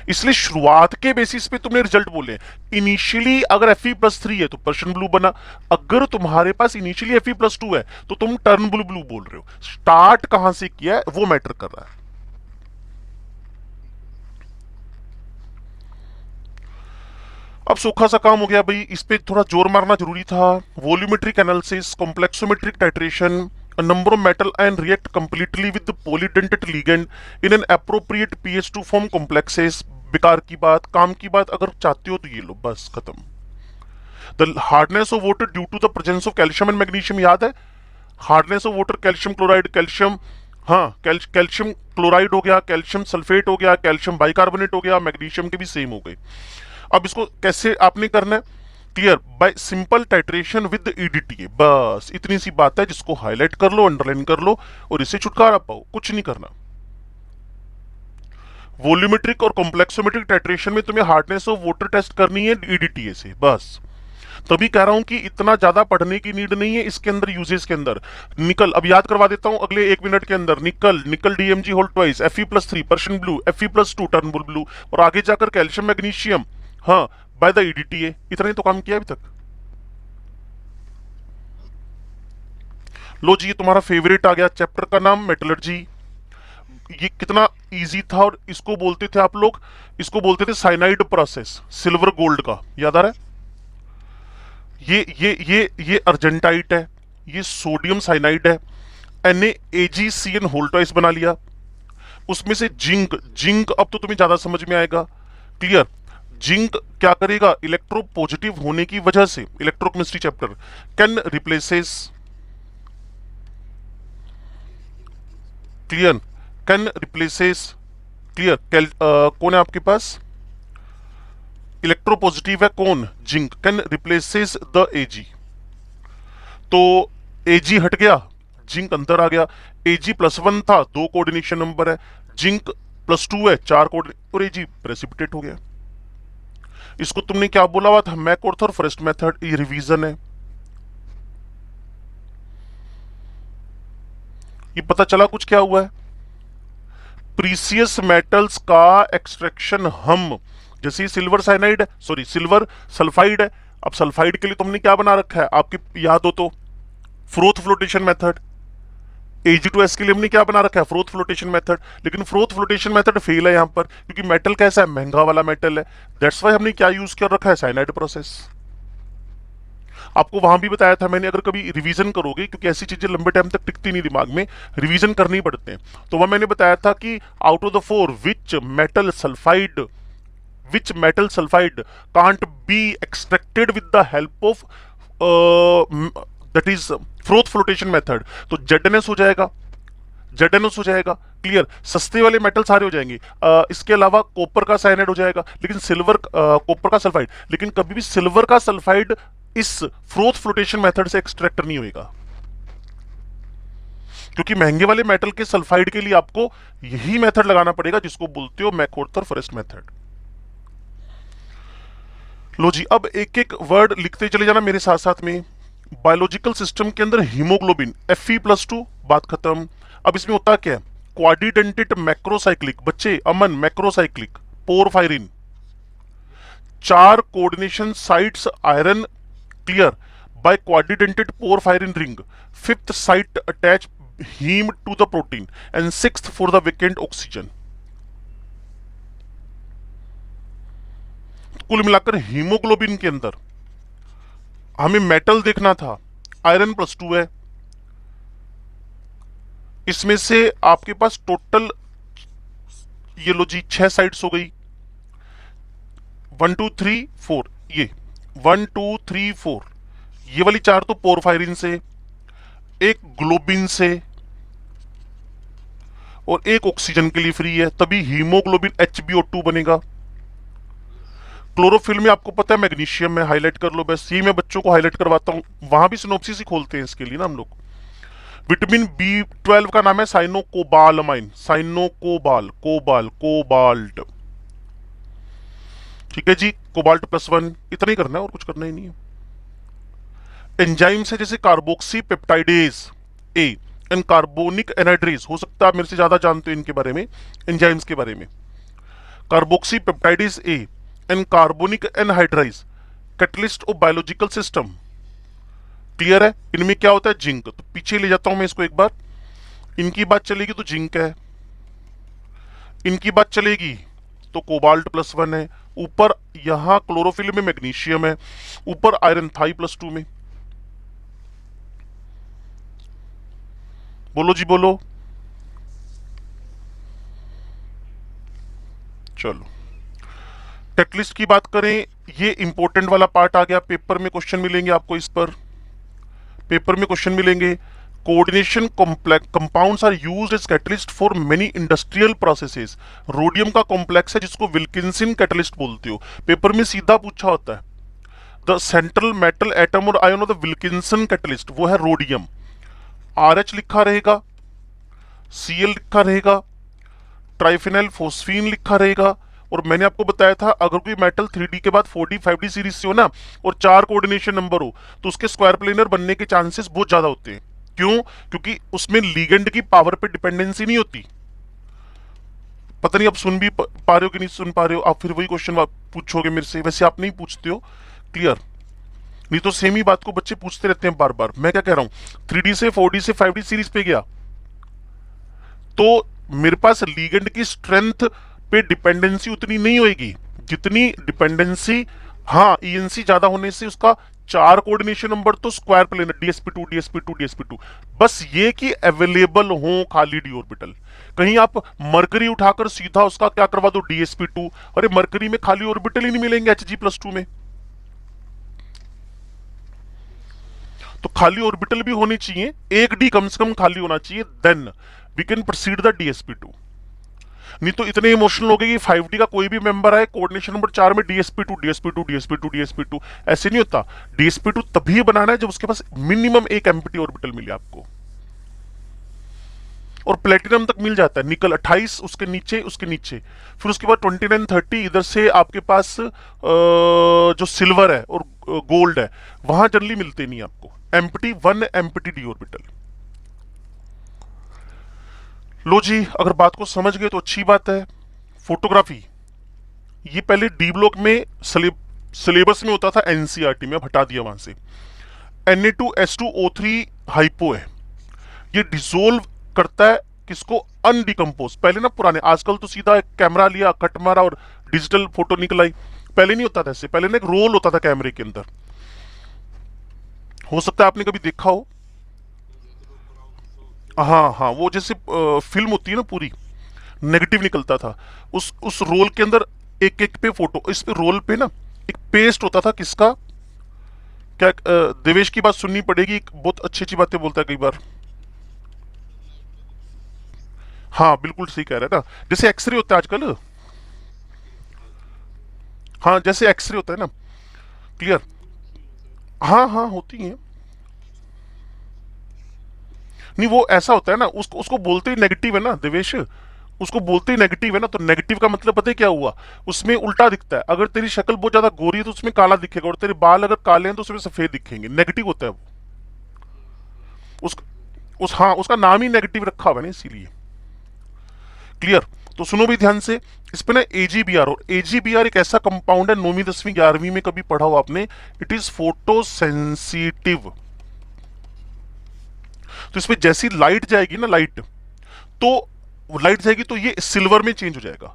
इसलिए शुरुआत के बेसिस पे तुमने रिजल्ट बोले। इनिशियली अगर Fe+3 है तो पर्शियन ब्लू बना, अगर तुम्हारे पास इनिशियली Fe+2 है तो तुम टर्नबुल ब्लू बोल रहे हो। स्टार्ट कहां से किया है वो मैटर कर रहा है। अब सूखा सा काम हो गया भाई, इस पे थोड़ा जोर मारना जरूरी था। Volumetric analysis, complexometric titration, a number of metal ion react completely with the polydentate ligand in an appropriate pH to form complexes। बेकार की बात, काम की बात अगर चाहते हो तो ये लो, बस खत्म। The hardness of water due to the presence of calcium and magnesium, याद है hardness of water, calcium chloride, calcium, हाँ कैल्शियम क्लोराइड हो गया, कैल्शियम सल्फेट हो गया, कैल्शियम बाइकार्बोनेट हो गया, मैग्नीशियम के भी सेम हो गए। अब इसको कैसे आपने करना है, clear, bye simple titration with EDTA। बस इतनी सी बात है, जिसको हाईलाइट कर लो, अंडरलाइन कर लो और इससे छुटकारा पाओ, कुछ नहीं करना। वॉल्यूमेट्रिक और कॉम्प्लेक्सोमेट्रिक टाइट्रेशन में तुम्हें हार्डनेस ऑफ वाटर टेस्ट करनी है EDTA से, बस। तभी कह रहा हूं कि इतना ज्यादा पढ़ने की नीड नहीं है इसके अंदर, यूजेस के अंदर। निकल, अब याद करवा देता हूं अगले 1 मिनट के अंदर। Nickel DMG whole twice, Fe+3 Persian blue, Fe+2 Turnbull blue, और आगे जाकर कैल्शियम मैग्नीशियम, हाँ बाय द EDTA। इतना ही तो काम किया अभी तक। लो जी, तुम्हारा फेवरेट आ गया चैप्टर का नाम मेटलर्जी। ये कितना इजी था, और इसको बोलते थे आप लोग, इसको बोलते थे साइनाइड प्रोसेस, सिल्वर गोल्ड का, याद आ रहा है? ये अर्जेंटाइट है, ये सोडियम साइनाइड है, NaAgCN होल ट्वाइस बना लिया। उसमें से जिंक, जिंक अब तो तुम्हें ज्यादा समझ में आएगा, क्लियर? जिंक क्या करेगा, इलेक्ट्रो पॉजिटिव होने की वजह से, electrochemistry chapter, can replaces, clear, can replaces, clear, कौन है आपके पास, इलेक्ट्रो पॉजिटिव है कौन, zinc, can replaces the Ag। तो Ag हट गया, जिंक अंदर आ गया। Ag+1 था, 2 कोऑर्डिनेशन नंबर है, जिंक +2 है, 4 कोऑर्डिनेशन, और Ag प्रेसिपिटेट हो गया। इसको तुमने क्या बोला हुआ था, मैकऑर्थर फर्स्ट मेथड, ये रिवीजन है। ये पता चला कुछ क्या हुआ है, प्रीसियस मेटल्स का एक्सट्रैक्शन हम, जैसे सिल्वर साइनाइड है, सॉरी सिल्वर सल्फाइड है, अब सल्फाइड के लिए तुमने क्या बना रखा है, आपकी याद हो तो, फ्रोथ फ्लोटेशन मेथड। Ag2S के लिए हमने क्या बना रखा है, फ्रोथ फ्लोटेशन मेथड। लेकिन फ्रोथ फ्लोटेशन मेथड फेल है यहां पर, क्योंकि मेटल कैसा है, महंगा वाला मेटल है, दैट्स वाई हमने क्या यूज कर रखा है, साइनाइड प्रोसेस। आपको वहां भी बताया था मैंने, अगर कभी रिवीजन करोगे, क्योंकि ऐसी चीजें लंबे टाइम तक टिकती नहीं दिमाग में, रिवीजन करनी पड़ते हैं, तो वहां मैंने बताया था कि out of the 4 which metal sulfide can't be extracted with the help of that is froth flotation method, तो ZnS हो जाएगा, ZnS हो जाएगा, क्लियर, सस्ते वाले मेटल सारे हो जाएंगे। इसके अलावा कॉपर का साइनाइड हो जाएगा, लेकिन सिल्वर, कॉपर का सल्फाइड, लेकिन कभी भी सिल्वर का सल्फाइड इस फ्रोथ फ्लोटेशन मेथड से एक्सट्रैक्ट नहीं होएगा, क्योंकि महंगे वाले मेटल के सल्फाइड के लिए आपको यही मेथड लगाना पड़ेगा जिसको बोलते हो मैकऑर्थर फर्स्ट मेथड। लो जी, अब एक एक वर्ड लिखते चले जाना मेरे साथ साथ में। बायोलॉजिकल सिस्टम के अंदर हीमोग्लोबिन Fe+2, बात खत्म। अब इसमें होता क्या है, क्वाड्रिडेंटेट मैक्रोसाइक्लिक, बच्चे Aman, macrocyclic porphyrin, 4 coordination sites iron, clear, by quadridentate porphyrin ring, 5th site attach haem to the protein, and 6th for the vacant oxygen. कुल मिलाकर हीमोग्लोबिन के अंदर हमें मेटल देखना था, आयरन +2 है, इसमें से आपके पास टोटल ये लो जी 6 साइट्स हो गई, 1 2 3 4, ये 1 2 3 4, ये वाली 4 तो पोरफायरिन से, एक ग्लोबिन से, और एक ऑक्सीजन के लिए फ्री है, तभी हीमोग्लोबिन HbO2 बनेगा। क्लोरोफिल में आपको पता है मैग्नीशियम है, हाईलाइट कर लो बस, ये मैं बच्चों को हाईलाइट करवाता हूं, वहां भी सिनोप्सिस ही खोलते हैं इसके लिए ना हम लोग। विटामिन B12 का नाम है साइनोकोबालमाइन, कोबाल्ट, ठीक है जी, कोबाल्ट +1, इतना ही करना है और कुछ करना ही नहीं है। एंजाइम्स है जैसे carboxy peptidase A and carbonic anhydrase, हो सकता है आप मेरे से ज्यादा जानते हो इनके बारे में, एंजाइम्स के बारे में। Carboxypeptidase A and carbonic anhydrase, catalyst of biological system, clear है। इनमें क्या होता है, जिंक, तो पीछे ले जाता हूं मैं इसको एक बार, इनकी बात चलेगी तो जिंक है, इनकी बात चलेगी तो कोबाल्ट +1 है, ऊपर यहां क्लोरोफिल में मैग्नीशियम है, ऊपर आयरन था +2 में। बोलो जी बोलो, चलो टेकलिस्ट की बात करें, ये इंपॉर्टेंट वाला पार्ट आ गया, पेपर में क्वेश्चन मिलेंगे आपको, इस पर पेपर में क्वेश्चन मिलेंगे। Coordination compounds are used as catalyst for many industrial processes, rhodium का कॉम्प्लेक्स है जिसको विल्किंसन कैटलिस्ट बोलते हो, पेपर में सीधा पूछा होता है। द सेंट्रल मेटल एटम और ion of the Wilkinson catalyst, वो है रोडियम, RH लिखा रहेगा, Cl लिखा रहेगा, ट्राइफिनाइल फोस्फीन लिखा रहेगा। और मैंने आपको बताया था अगर कोई मेटल 3D के बाद 4D 5D सीरीज से हो ना, और 4 कोऑर्डिनेशन नंबर हो, तो उसके स्क्वायर प्लेनर बनने के चांसेस बहुत ज्यादा होते हैं। क्यों? क्योंकि उसमें लीगेंड की पावर पे डिपेंडेंसी नहीं होती। पता नहीं आप सुन भी पा रहे हो कि नहीं सुन पा रहे हो, आप फिर वही क्वेश्चन पूछोगे मेरे से, वैसे आप नहीं पूछते हो, क्लियर, नहीं तो सेम ही बात को बच्चे पूछते रहते हैं बार बार। मैं क्या कह रहा हूं, 3D से 4D से 5D सीरीज पे गया तो मेरे पास लीगेंड की स्ट्रेंथ पे डिपेंडेंसी उतनी नहीं होगी जितनी डिपेंडेंसी, हाँ ईएनसी ज्यादा होने से उसका 4 कोऑर्डिनेशन नंबर तो square plane DsP2 DsP2 DsP2, बस ये कि अवेलेबल हो खाली डी ऑर्बिटल। कहीं आप मरकरी उठाकर सीधा उसका क्या करवा दो DsP2, अरे मरकरी में खाली ऑर्बिटल ही नहीं मिलेंगे Hg+2 में। तो खाली ऑर्बिटल भी होनी चाहिए, एक डी कम से कम खाली होना चाहिए, then we can proceed the DsP2। नहीं तो इतने इमोशनल हो गए कि 5D का कोई भी मेंबर आए कोऑर्डिनेशन नंबर 4 में DsP2 DsP2 DsP2 DsP2, ऐसे नहीं होता। DsP2 तभी बनाना है जब उसके पास मिनिमम एक एम्प्टी ऑर्बिटल मिले आपको, और प्लेटिनम तक मिल जाता है, निकल 28 उसके नीचे, फिर उसके बाद 29 30 इधर से आपके पास जो सिल्वर है और गोल्ड है वहां जनरली मिलते नहीं आपको, एम्प्टी 1 एम्प्टी डी ऑर्बिटल। लो जी, अगर बात को समझ गए तो अच्छी बात है। फोटोग्राफी ये पहले डी ब्लॉक में सिलेबस में होता था, एनसीईआरटी में, अब हटा दिया वहां से। Na2S2O3 हाइपो है, ये डिसोल्व करता है किसको, अनडिकम्पोज। पहले ना पुराने, आजकल तो सीधा एक कैमरा लिया, कट मारा और डिजिटल फोटो निकल आई, पहले नहीं होता था ऐसे। पहले ना एक रोल होता था कैमरे के अंदर, हो सकता है आपने कभी देखा हो। हाँ हाँ, वो जैसे फिल्म होती है ना पूरी, नेगेटिव निकलता था, उस रोल के अंदर एक एक पे फोटो, इस पे रोल पे ना एक पेस्ट होता था किसका, क्या देवेश की बात सुननी पड़ेगी, बहुत अच्छी अच्छी बातें बोलता है कई बार। हाँ बिल्कुल सही कह रहा है ना, जैसे एक्सरे होता है आजकल, हाँ जैसे एक्सरे होता है ना, क्लियर, हाँ हाँ होती है। नहीं वो ऐसा होता है ना, उसको बोलते ही नेगेटिव है ना देवेश, उसको बोलते ही नेगेटिव है ना, तो नेगेटिव का मतलब पता है क्या हुआ, उसमें उल्टा दिखता है। अगर तेरी शक्ल बहुत ज्यादा गोरी है तो उसमें काला दिखेगा, और तेरे बाल अगर काले हैं तो उसमें सफेद दिखेंगे, नेगेटिव होता है वो। उस हाँ उसका नाम ही नेगेटिव रखा हुआ है ना, इसीलिए। क्लियर, तो सुनो भी ध्यान से, इस पे ना एजीबीआर, और एजीबीआर एक ऐसा कंपाउंड है, 9वीं 10वीं 11वीं में कभी पढ़ा हो आपने, इट इज फोटो सेंसिटिव। तो इसमें जैसी लाइट जाएगी ना, लाइट जाएगी तो ये सिल्वर में चेंज हो जाएगा।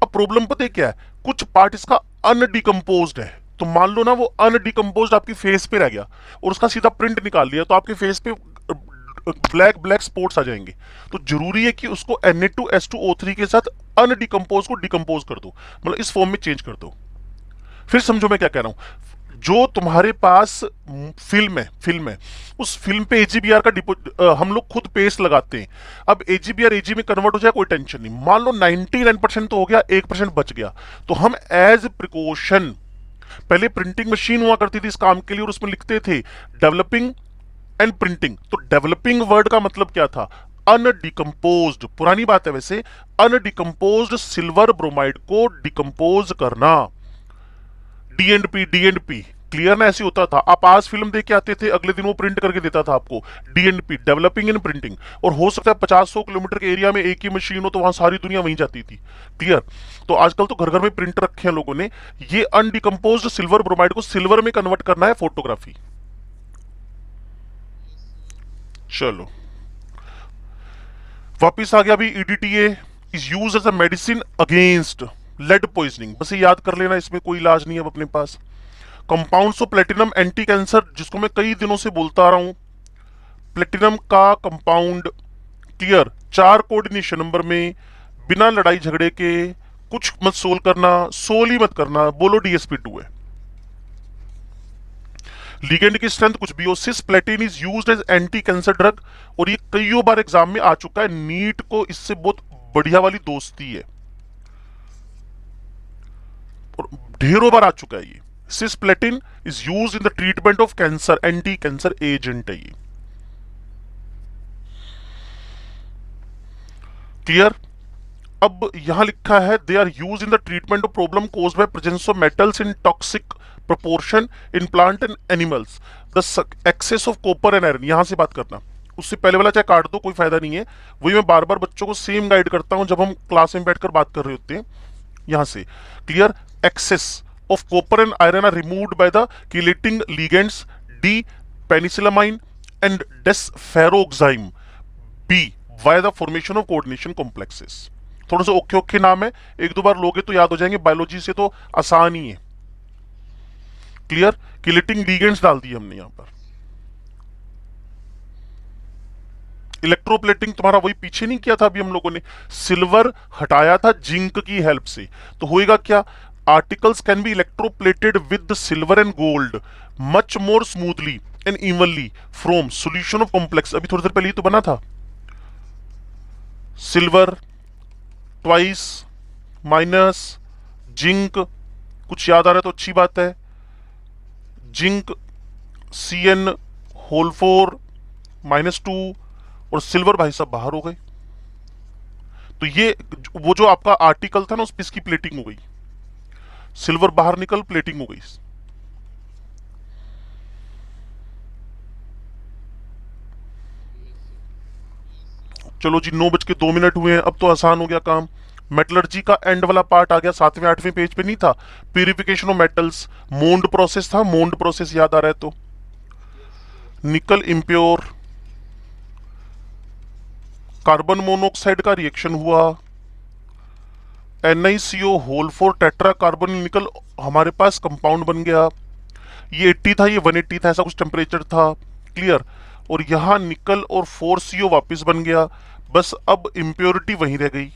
अब प्रॉब्लम पता है क्या है, कुछ पार्ट इसका अनडिकम्पोज्ड है, तो मान लो ना वो अनडिकम्पोज्ड आपकी फेस पे रह गया और उसका सीधा प्रिंट निकाल लिया, तो आपके फेस पे ब्लैक ब्लैक स्पॉट्स आ जाएंगे। तो जरूरी है कि उसको Na2S2O3 के साथ अनडिकम्पोज को डिकम्पोज कर दो, मतलब इस फॉर्म में चेंज कर दो। फिर समझो मैं क्या कह रहा हूं, जो तुम्हारे पास फिल्म है, उस फिल्म पे एजीबीआर का हम लोग खुद पेस्ट लगाते हैं। अब एजीबीआर एजी में कन्वर्ट हो जाए कोई टेंशन नहीं, मान लो 99% तो हो गया, 1% बच गया, तो हम एज प्रिकॉशन, पहले प्रिंटिंग मशीन हुआ करती थी इस काम के लिए, और उसमें लिखते थे डेवलपिंग एंड प्रिंटिंग। तो डेवलपिंग वर्ड का मतलब क्या था, अनडिकम्पोज्ड, पुरानी बात है वैसे, अनडिकम्पोज्ड सिल्वर ब्रोमाइड को डिकम्पोज करना, डी एंड पी। क्लियर ना, ऐसे होता था। आप आज फिल्म देख के आते थे, अगले दिन वो प्रिंट करके देता था आपको, डी&पी, डेवलपिंग एंड प्रिंटिंग। और हो सकता है 50-100 किलोमीटर के एरिया में एक ही मशीन हो, तो वहां सारी दुनिया वहीं जाती थी। क्लियर, तो आजकल तो घर घर में प्रिंटर रखे हैं लोगों ने। ये अनडिकम्पोज्ड सिल्वर ब्रोमाइड को सिल्वर में कन्वर्ट करना है, फोटोग्राफी। चलो वापिस आ गया। अभी EDTA is used as a medicine against lead poisoning, बस ये याद कर लेना, इसमें कोई इलाज नहीं है अब अपने पास। Compounds of platinum anti cancer, जिसको मैं कई दिनों से बोलता आ रहा हूं, प्लेटिनम का कंपाउंड, क्लियर, 4 कोऑर्डिनेशन नंबर में, बिना लड़ाई झगड़े के, कुछ मत सोल करना, सोल ही मत करना, बोलो DsP2 है। लिगेंड की स्ट्रेंथ कुछ भी हो, cisplatin is used as anti cancer drug, और ये कईयों बार एग्जाम में आ चुका है, नीट को इससे बहुत बढ़िया वाली दोस्ती है, और ढेरों बार आ चुका है ये। Cisplatin is used in the treatment of cancer, anti cancer agent है ये। क्लियर, अब यहां लिखा है they are use in the treatment of problem caused by presence of metals in toxic proportion in plant and animals, the excess of copper and iron. यहां से बात करना, उससे पहले वाला चाहे काट दो, कोई फायदा नहीं है, वही मैं बार बार बच्चों को सेम गाइड करता हूं जब हम क्लास में बैठकर बात कर रहे होते हैं। यहां से clear, excess of copper and iron are removed by the chelating ligands D penicillamine and desferrioxamine, by the formation of coordination complexes. थोड़े से औखे औखे नाम है, एक दो बार लोगे तो याद हो जाएंगे, बायोलॉजी से तो आसान ही है। क्लियर? किलेटिंग लिगेंड्स डाल दिए हमने यहां पर। इलेक्ट्रोप्लेटिंग तुम्हारा वही पीछे नहीं किया था अभी हम लोगों ने, सिल्वर हटाया था जिंक की हेल्प से, तो होएगा क्या, articles can be electroplated with silver and gold much more smoothly and evenly from solution of complex. अभी थोड़ी देर पहले ही तो बना था, सिल्वर ट्वाइस माइनस जिंक, कुछ याद आ रहा है तो अच्छी बात है, जिंक Cn होल 4 -2 और सिल्वर भाई साहब बाहर हो गए। तो ये वो जो आपका आर्टिकल था ना, उस पे इसकी प्लेटिंग हो गई, सिल्वर बाहर निकल प्लेटिंग हो गई। चलो जी, 9:02 हुए हैं, अब तो आसान हो गया काम। मेटलर्जी का एंड वाला पार्ट आ गया, 7वें 8वें पेज पे नहीं था, purification of metals, moaned process था, मोन्ड प्रोसेस याद आ रहा है तो, निकल इम्प्योर, कार्बन मोनोऑक्साइड का रिएक्शन हुआ, NiCO होल 4 टेट्रा कार्बन निकल हमारे पास कंपाउंड बन गया। ये 80 था, ये 180 था, ऐसा कुछ टेम्परेचर था। क्लियर? और यहां निकल और 4CO वापस बन गया, बस अब इम्प्योरिटी वहीं रह गई।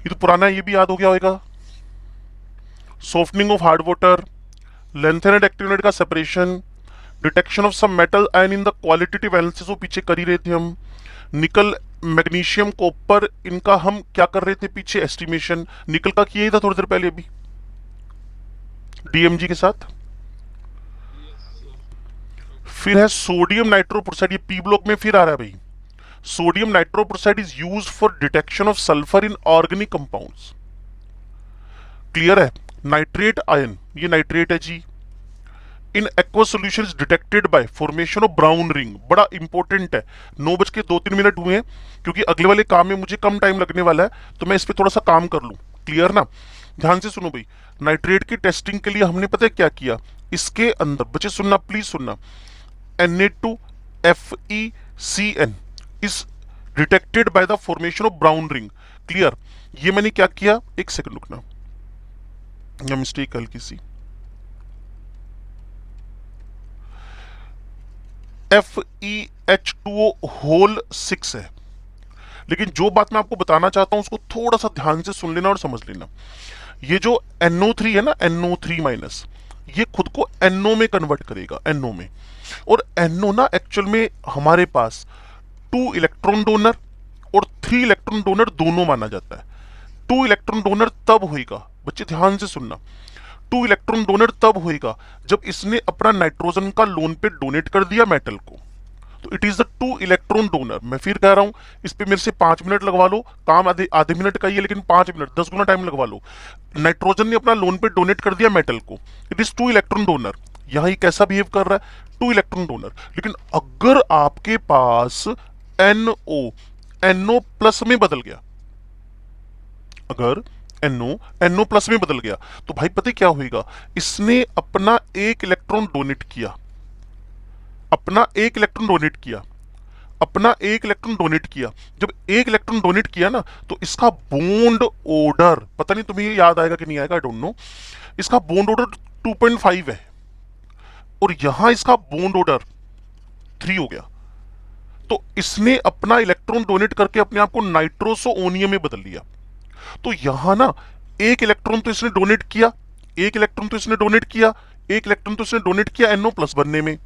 ये तो पुराना है, ये भी याद हो गया होगा। Softening of hard water, lanthanide actinide का separation, detection of some metal ion in the qualitative analysis, वो पीछे कर ही रहे थे हम। निकल मैग्नीशियम कॉपर, इनका हम क्या कर रहे थे पीछे, एस्टिमेशन। निकल का किया ही था थोड़ी देर पहले अभी DMG के साथ। फिर है सोडियम नाइट्रोप्रोसाइड, ये पी ब्लॉक में फिर आ रहा है भाई। Sodium nitroprusside is used for detection of sulphur in organic compounds. Clear है? नाइट्रेट आयन, ये नाइट्रेट है जी, in aqua solution is detected by formation of brown ring. बड़ा इंपॉर्टेंट है। 9:02 हुए हैं, क्योंकि अगले वाले काम में मुझे कम टाइम लगने वाला है, तो मैं इस पे थोड़ा सा काम कर लूं। क्लियर ना? ध्यान से सुनो भाई, नाइट्रेट की टेस्टिंग के लिए हमने पता है क्या किया, इसके अंदर बच्चे सुनना, प्लीज सुनना, Na2FeCN is detected by the formation of brown ring. Clear? ये मैंने क्या किया, एक सेकंड रुकना, या मिस्टेक हल्की सी, FeH2O होल 6 है, लेकिन जो बात मैं आपको बताना चाहता हूं उसको थोड़ा सा ध्यान से सुन लेना और समझ लेना। ये जो NO3 है ना, NO3 माइनस, ये खुद को NO में कन्वर्ट करेगा, NO में। और NO ना एक्चुअल में हमारे पास 2 इलेक्ट्रॉन डोनर और 3 इलेक्ट्रॉन डोनर दोनों माना जाता है। 2 इलेक्ट्रॉन डोनर तब होएगा, बच्चे ध्यान से सुनना, 2 इलेक्ट्रॉन डोनर तब होएगा जब इसने अपना नाइट्रोजन का लोन पे डोनेट कर दिया मेटल को, तो it is the 2 electron donor. मैं फिर कह रहा हूं, इस पे मेरे से 5 मिनट लगवा लो, काम आधे आधे मिनट का ही है, लेकिन 5 मिनट 10 गुना टाइम लगवा लो। नाइट्रोजन ने अपना लोन पे डोनेट कर दिया मेटल को, इट इज 2 इलेक्ट्रॉन डोनर। यहां ही कैसा बिहेव कर रहा है, 2 इलेक्ट्रॉन डोनर। लेकिन अगर आपके पास NO प्लस में बदल गया, अगर NO प्लस में बदल गया, तो भाई पता क्या होगा, इसने अपना 1 इलेक्ट्रॉन डोनेट किया, अपना 1 इलेक्ट्रॉन डोनेट किया, अपना 1 इलेक्ट्रॉन डोनेट किया। जब 1 इलेक्ट्रॉन डोनेट किया ना, तो इसका बॉन्ड ऑर्डर, पता नहीं तुम्हें याद आएगा कि नहीं आएगा, आई डोंट नो, इसका बॉन्ड ऑर्डर 2.5 है और यहां इसका बॉन्ड ऑर्डर 3 हो गया। तो इसने अपना इलेक्ट्रॉन डोनेट करके अपने आप को नाइट्रोसोनियम में बदल लिया। तो यहां ना 1 इलेक्ट्रॉन तो इसने डोनेट किया, 1 इलेक्ट्रॉन तो इसने डोनेट किया, 1 इलेक्ट्रॉन तो इसने डोनेट किया NO प्लस बनने में,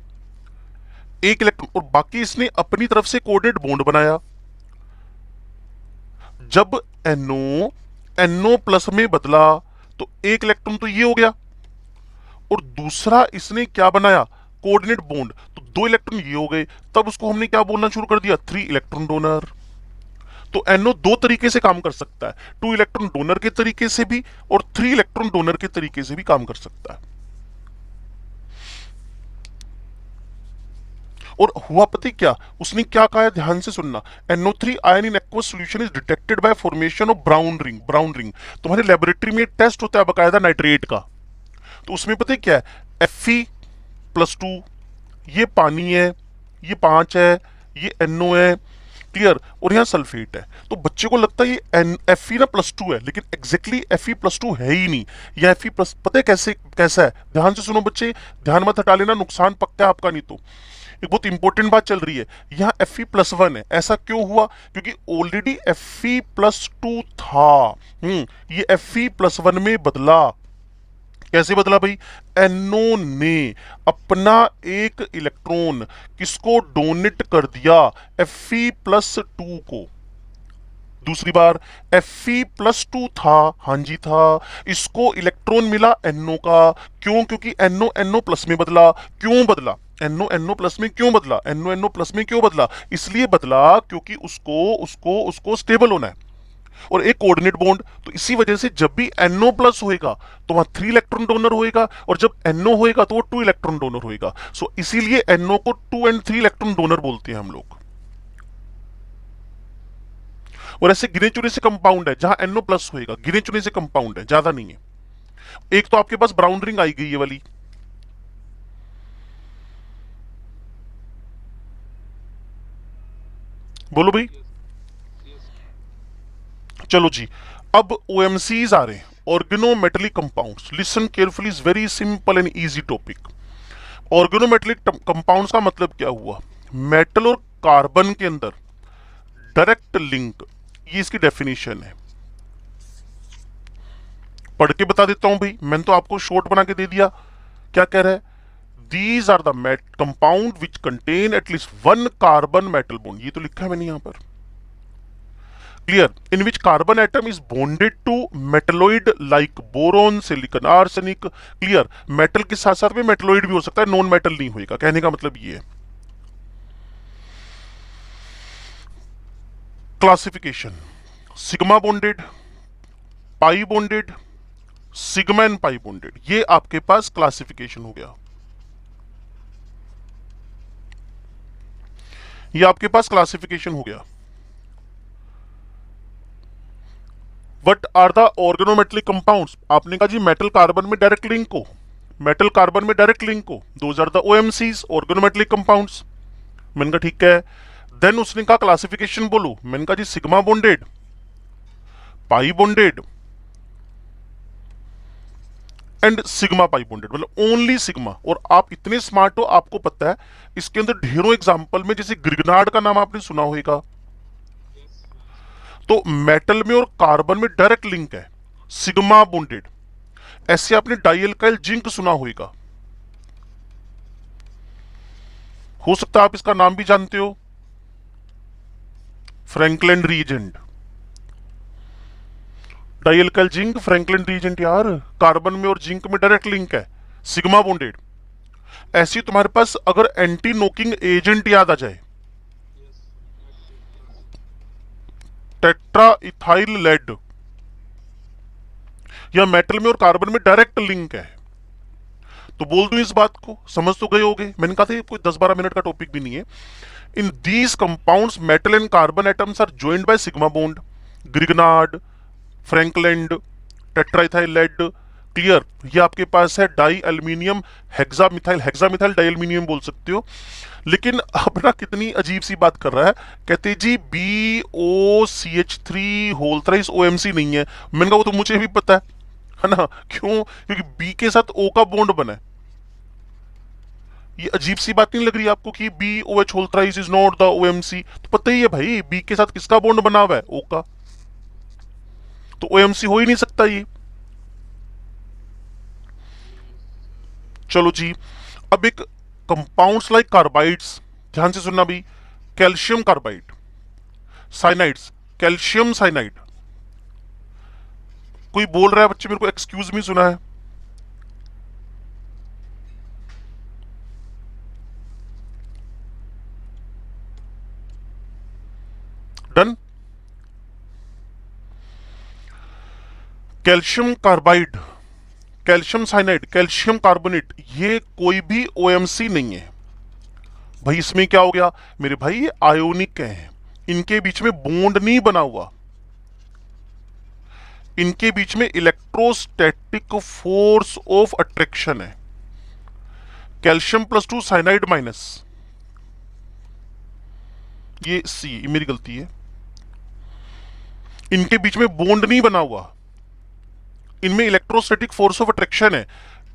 1 इलेक्ट्रॉन, और बाकी इसने अपनी तरफ से कोडेड बॉन्ड बनाया। जब NO प्लस में बदला तो 1 इलेक्ट्रॉन तो ये हो गया, और दूसरा इसने क्या बनाया, कोऑर्डिनेट बॉन्ड, तो 2 इलेक्ट्रॉन ये हो गए। तब उसको हमने क्या बोलना शुरू कर दिया, 3 इलेक्ट्रॉन डोनर। तो NO 2 तरीके से काम कर सकता है, 2 इलेक्ट्रॉन डोनर के तरीके से भी और 3 इलेक्ट्रॉन डोनर के तरीके से भी काम कर सकता है। और हुआ पता क्या, उसने क्या कहा है, ध्यान से सुनना, NO3 ion in aqueous solution is detected by formation of brown ring. Brown ring तुम्हारे लेबोरेटरी में टेस्ट होता है बकायदा नाइट्रेट का, तो उसमें पता क्या है, Fe+2, ये पानी है, ये 5 है, ये NO है, क्लियर, और यहाँ सल्फेट है। तो बच्चे को लगता है ये Fe ना +2 है, लेकिन एग्जैक्टली Fe +2 है ही नहीं। यह Fe प्लस पता है कैसे कैसा है, ध्यान से सुनो बच्चे, ध्यान मत हटा लेना, नुकसान पक्का है आपका नहीं तो। एक बहुत इंपॉर्टेंट बात चल रही है, यहाँ Fe+1 है। ऐसा क्यों हुआ? क्योंकि ऑलरेडी Fe+2 था। ये Fe+1 में बदला। कैसे बदला भाई? NO ने अपना एक इलेक्ट्रॉन किसको डोनेट कर दिया? Fe+2 को। दूसरी बार Fe+2 था, हाँ जी था, इसको इलेक्ट्रॉन मिला NO का। क्यों? क्योंकि NO NO+ में बदला। क्यों बदला? NO NO+ में क्यों बदला? NO NO+ में क्यों बदला? इसलिए बदला क्योंकि उसको उसको उसको स्टेबल होना है, और एक कोऑर्डिनेट बॉन्ड। तो इसी वजह से जब भी NO+ होएगा तो वहां 3 इलेक्ट्रॉन डोनर होएगा, और जब NO होएगा तो वो 2 इलेक्ट्रॉन डोनर होएगा। सो इसीलिए NO को 2 और 3 इलेक्ट्रॉन डोनर बोलते हैं हम लोग। और ऐसे गिने चुने से कंपाउंड है जहां NO+ होएगा, गिने चुने से कंपाउंड है, ज्यादा नहीं है। एक तो आपके पास ब्राउन रिंग आई गई ये वाली, बोलो भाई। चलो जी, अब OMCs आ रहे हैं, organometallic compounds. Listen carefully, is very simple and easy topic. Organometallic compounds का मतलब क्या हुआ? मेटल और कार्बन के अंदर डायरेक्ट लिंक, ये इसकी डेफिनेशन है। पढ़ के बता देता हूं भाई, मैंने तो आपको शॉर्ट बना के दे दिया। क्या कह रहा है? These are the compound which contain at least 1 carbon metal bond, ये तो लिखा है मैंने यहां पर, clear, in which carbon atom is bonded to metalloid like boron, silicon, arsenic. Clear, metal के साथ साथ में मेटलोइड भी हो सकता है, नॉन मेटल नहीं होएगा, कहने का मतलब ये है। Classification: sigma bonded, pi bonded, sigma and pi bonded, ये आपके पास क्लासिफिकेशन हो गया। ये आपके पास क्लासिफिकेशन हो गया। What are the organometallic compounds? आपने कहा जी मेटल कार्बन में डायरेक्ट लिंक को, मेटल कार्बन में डायरेक्ट लिंक को, those are the OMCs, organometallic compounds. मैंने कहा ठीक है। देन उसने कहा क्लासिफिकेशन बोलो, मैंने कहा जी sigma bonded, pi bonded and sigma pi bonded, मतलब ओनली सिग्मा। और आप इतने स्मार्ट हो, आपको पता है इसके अंदर ढेरों एग्जांपल में, जैसे ग्रिगनार्ड का नाम आपने सुना होगा, तो मेटल में और कार्बन में डायरेक्ट लिंक है, सिग्मा बॉन्डेड। ऐसे आपने डाइएल्काइल जिंक सुना होगा, हो सकता है आप इसका नाम भी जानते हो, Frankland reagent. Dialkyl zinc, Frankland reagent, यार कार्बन में और जिंक में डायरेक्ट लिंक है, सिग्मा बॉन्डेड। ऐसी तुम्हारे पास अगर एंटी नोकिंग एजेंट याद आ जाए, टेट्रा इथाइल लेड, या मेटल में और कार्बन में डायरेक्ट लिंक है, तो बोल दूं इस बात को, समझ तो गए होगे। मैंने कहा था कोई 10-12 मिनट का टॉपिक भी नहीं है। In these compounds metal and carbon atoms are joined by sigma bond, Grignard, Frankland, tetraethyl lead. Clear, ये आपके पास है di aluminium hexamethyl, hexamethyl di aluminium बोल सकते हो। लेकिन अब ना कितनी अजीब सी बात कर रहा है, कहते जी BOCH3 होल थ्राइस OMC नहीं है। मैंने कहा वो तो मुझे भी पता है ना, क्यों? क्योंकि B के साथ O का बॉन्ड बना है। ये अजीब सी बात नहीं लग रही आपको कि BOH whole thrice is not the OMC? तो पता ही है भाई, B के साथ किसका बॉन्ड बना हुआ है? O का, तो OMC हो ही नहीं सकता ये। चलो जी, अब एक कंपाउंड्स लाइक कार्बाइड्स, ध्यान से सुनना भी, calcium carbide, cyanides, calcium cyanide. कोई बोल रहा है बच्चे मेरे को एक्सक्यूज मी सुना है? Done. Calcium carbide, calcium cyanide, calcium carbonate, ये कोई भी OMC नहीं है भाई। इसमें क्या हो गया मेरे भाई? ये आयोनिक हैं, इनके बीच में बॉन्ड नहीं बना हुआ, इनके बीच में इलेक्ट्रोस्टैटिक फोर्स ऑफ अट्रैक्शन है। कैल्शियम +2 साइनाइड माइनस, ये सी, ये मेरी गलती है, इनके बीच में बॉन्ड नहीं बना हुआ, इनमें इलेक्ट्रोस्टैटिक फोर्स ऑफ अट्रैक्शन है,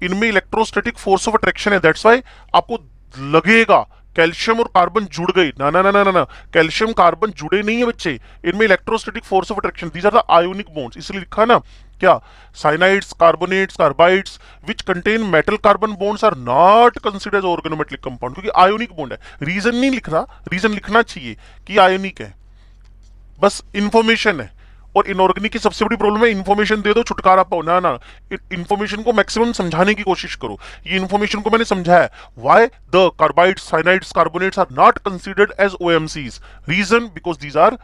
इनमें इलेक्ट्रोस्टैटिक फोर्स ऑफ अट्रैक्शन है, दैट्स व्हाई आपको लगेगा कैल्शियम और कार्बन जुड़ गई, ना ना ना ना ना ना, कैल्शियम कार्बन जुड़े नहीं है बच्चे, इनमें electrostatic force of attraction, these are the ionic bonds, इसलिए लिखा ना क्या, cyanides, carbonates, carbides which contain metal carbon bonds are not considered organometallic compound, क्योंकि आयोनिक बॉन्ड है। रीजन नहीं लिख रहा, रीजन लिखना चाहिए कि आयोनिक है, बस इंफॉर्मेशन है। और इनऑर्गेनिक की सबसे बड़ी प्रॉब्लम है इंफॉर्मेशन दे दो छुटकारा पाओ, ना ना, इंफॉर्मेशन को मैक्सिमम समझाने की कोशिश करो। ये इंफॉर्मेशन को मैंने समझाया, why the carbides, cyanides, carbonates are not considered as OMCs, reason because these are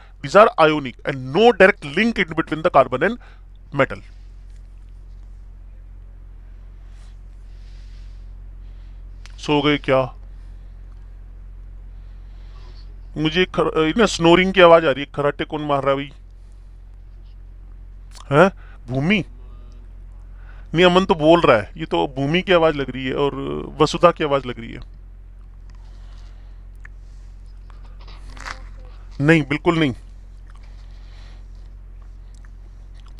ionic and no direct link in between the carbon and metal. सो गए क्या? मुझे ना स्नोरिंग की आवाज आ रही है, खराटे कौन मार रहा है भाई? है भूमि? नहीं, अमन तो बोल रहा है, ये तो भूमि की आवाज लग रही है और वसुधा की आवाज लग रही है। नहीं, बिल्कुल नहीं।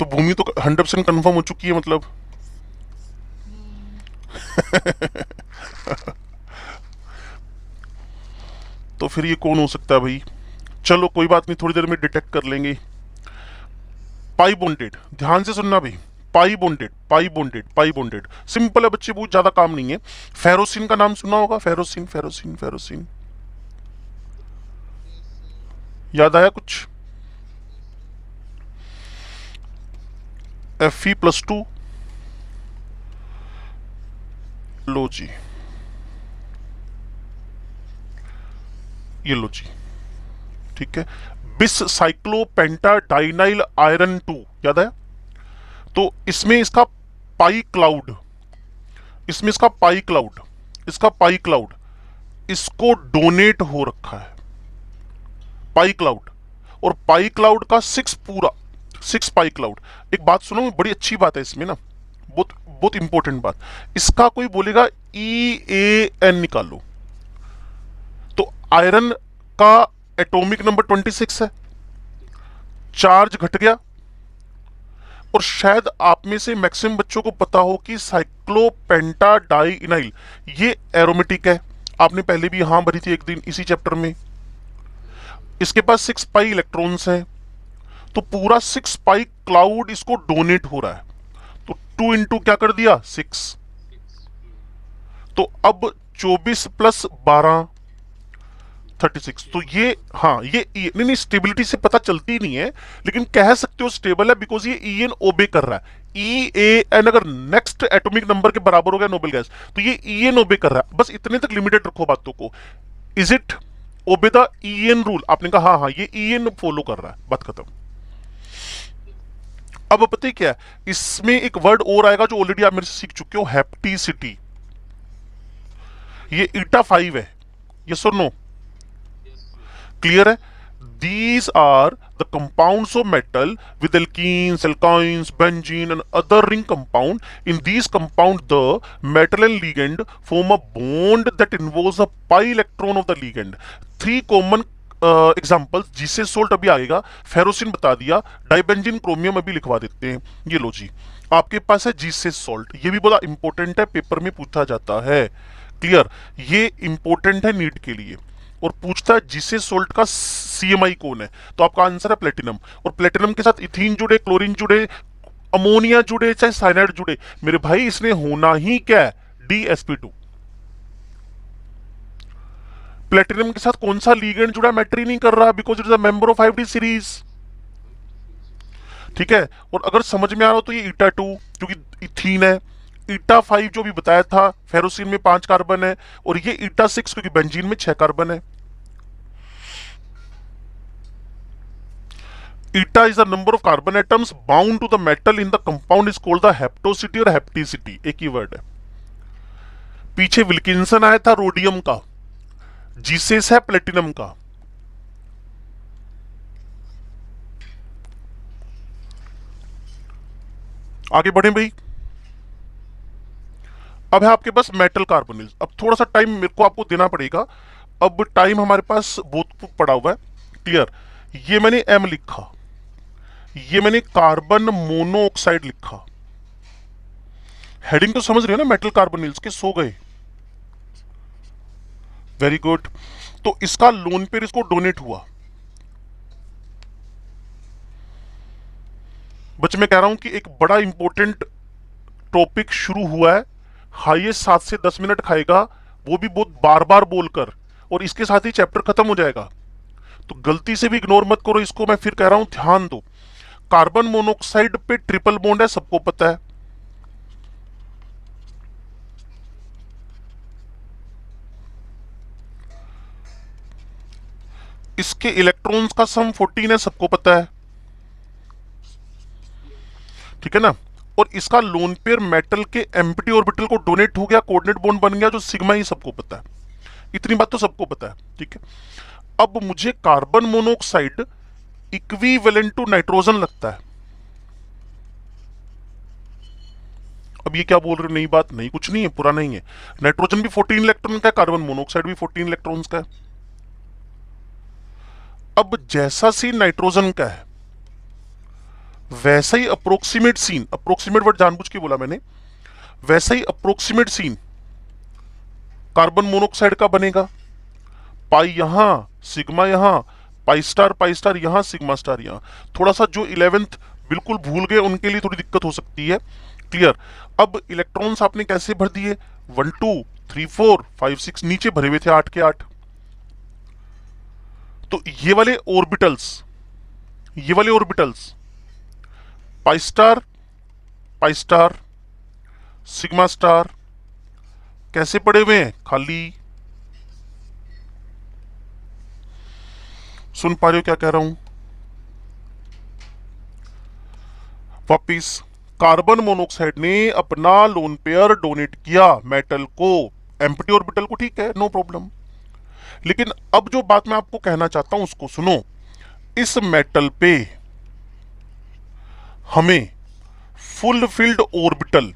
तो भूमि तो 100% कंफर्म हो चुकी है मतलब। तो फिर ये कौन हो सकता है भाई? चलो कोई बात नहीं, थोड़ी देर में डिटेक्ट कर लेंगे। पाई बॉन्डेड, ध्यान से सुनना भाई, पाई bonded, pi bonded, pi bonded, simple है बच्चे, बहुत ज्यादा काम नहीं है। फेरोसिन का नाम सुना होगा, फेरोसिन, फेरोसिन, फेरोसिन, याद आया कुछ? Fe+2, लो जी, ये लो जी, ठीक है। बिस साइक्लोपेंटाडाइनाइल आयरन 2, याद आया? तो इसमें इसका पाई क्लाउड, इसमें इसका पाई क्लाउड, इसका पाई क्लाउड इसको डोनेट हो रखा है, पाई क्लाउड। और पाई क्लाउड का 6 पूरा, 6 पाई क्लाउड। एक बात सुनो, बड़ी अच्छी बात है इसमें ना, बहुत बहुत इंपॉर्टेंट बात। इसका कोई बोलेगा EAN निकालो, तो आयरन का एटॉमिक नंबर 26 है, चार्ज घट गया। और शायद आप में से मैक्सिमम बच्चों को पता हो कि साइक्लोपेंटाडाइइनाइल ये एरोमेटिक है, आपने पहले भी यहां भरी थी एक दिन इसी चैप्टर में। इसके पास 6 पाई इलेक्ट्रॉन्स हैं, तो पूरा 6 पाई क्लाउड इसको डोनेट हो रहा है, तो 2 इंटू क्या कर दिया 6, तो अब 24 प्लस 12 36। तो ये, हाँ ये नहीं नहीं, स्टेबिलिटी से पता चलती नहीं है, लेकिन कह सकते हो स्टेबल है बिकॉज ये EN ओबे कर रहा है। EAN अगर नेक्स्ट एटॉमिक नंबर के बराबर हो गया नोबेल गैस, तो ये EN ओबे कर रहा है, बस इतने तक लिमिटेड रखो बातों को। Is it obey the EN rule? आपने कहा हाँ हाँ ये EN फॉलो कर रहा है, बात खत्म। अब पता है क्या है, इसमें एक वर्ड और आएगा जो ऑलरेडी आप मेरे से सीख चुके हो, हैप्टिसिटी। ये ईटा 5 है, ये सुन नो, क्लियर है? These are the compounds of metal with alkenes, alkynes, benzene and other ring compound. In these compounds, the metal and ligand form a bond that involves a pi electron of the ligand. 3 common examples, जिसे salt अभी आएगा, ferrocene बता दिया, डाइबेंजीन chromium अभी लिखवा देते हैं। ये लो जी, आपके पास है जीसे सोल्ट, ये भी बड़ा इंपॉर्टेंट है, पेपर में पूछा जाता है, क्लियर? ये इंपॉर्टेंट है नीट के लिए। और पूछता है जिसे सोल्ट का CMI कौन है, तो आपका आंसर है प्लेटिनम। और प्लेटिनम के साथ इथीन जुड़े, क्लोरीन जुड़े, अमोनिया जुड़े, चाहे साइनाइड जुड़े, मेरे भाई इसने होना ही क्या है, DsP2। प्लेटिनम के साथ कौन सा लीगेंड जुड़ा, मैटर ही नहीं कर रहा, because it is a member of 5D series, ठीक है। और अगर समझ में आ रहा हो तो ये ईटा 2 क्योंकि इथीन है, ईटा 5 जो भी बताया था, फेरोसिन में 5 कार्बन है, और ये ईटा 6 क्योंकि बेंजीन में 6 कार्बन है। Eta is the number of carbon atoms bound to the metal in the compound is called the hapticity और हेप्टिसिटी, एक ही वर्ड है। पीछे विल्किंसन आया था रोडियम का, जीसेस है प्लेटिनम का। आगे बढ़े भाई। अब है आपके पास मेटल कार्बोनिल्स। अब थोड़ा सा टाइम मेरे को आपको देना पड़ेगा, अब टाइम हमारे पास बहुत पड़ा हुआ है, क्लियर। ये मैंने M लिखा, ये मैंने कार्बन मोनोऑक्साइड लिखा। हेडिंग तो समझ रहे हो ना, मेटल कार्बोनिल्स के, सो गए। Very good. तो इसका लोन पेयर इसको डोनेट हुआ। बच्चे मैं कह रहा हूं कि एक बड़ा इंपॉर्टेंट टॉपिक शुरू हुआ है, हाईएस्ट 7 से 10 मिनट खाएगा, वो भी बहुत बार बार बोलकर, और इसके साथ ही चैप्टर खत्म हो जाएगा। तो गलती से भी इग्नोर मत करो इसको, मैं फिर कह रहा हूं ध्यान दो। कार्बन मोनोऑक्साइड पे ट्रिपल बॉन्ड है, सबको पता है। इसके इलेक्ट्रॉन्स का सम 14 है, सबको पता है, ठीक है ना। और इसका लोन पेयर मेटल के एम्प्टी ऑर्बिटल को डोनेट हो गया, कोऑर्डिनेट बॉन्ड बन गया जो सिग्मा, ही सबको पता है। इतनी बात तो सबको पता है, ठीक है। अब मुझे carbon monoxide equivalent to nitrogen लगता है। अब ये क्या बोल रहे हो, नई बात नहीं, कुछ नहीं है, पूरा नहीं है। नाइट्रोजन भी 14 इलेक्ट्रॉन का है, कार्बन मोनोऑक्साइड भी 14 इलेक्ट्रॉन्स का है। अब जैसा सी नाइट्रोजन का है वैसा ही अप्रोक्सीमेट सीन, अप्रोक्सीमेट वर्ड जानबूझ के बोला मैंने, वैसा ही अप्रोक्सीमेट सीन कार्बन मोनोऑक्साइड का बनेगा। पाई यहां, सिग्मा यहां, पाई स्टार यहां, सिग्मा स्टार यहां। थोड़ा सा जो 11th बिल्कुल भूल गए उनके लिए थोड़ी दिक्कत हो सकती है, क्लियर। अब इलेक्ट्रॉन्स आपने कैसे भर दिए, 1 2 3 4 5 6, नीचे भरे हुए थे 8 के 8। तो ये वाले orbitals pi star sigma star कैसे पड़े हुए हैं, खाली। सुन पा रहे हो क्या कह रहा हूं, वापिस। कार्बन मोनोऑक्साइड ने अपना लोन पेयर डोनेट किया मेटल को, एम्प्टी ऑर्बिटल को, ठीक है, नो प्रॉब्लम। लेकिन अब जो बात मैं आपको कहना चाहता हूं उसको सुनो। इस मेटल पे हमें फुल फिल्ड ऑर्बिटल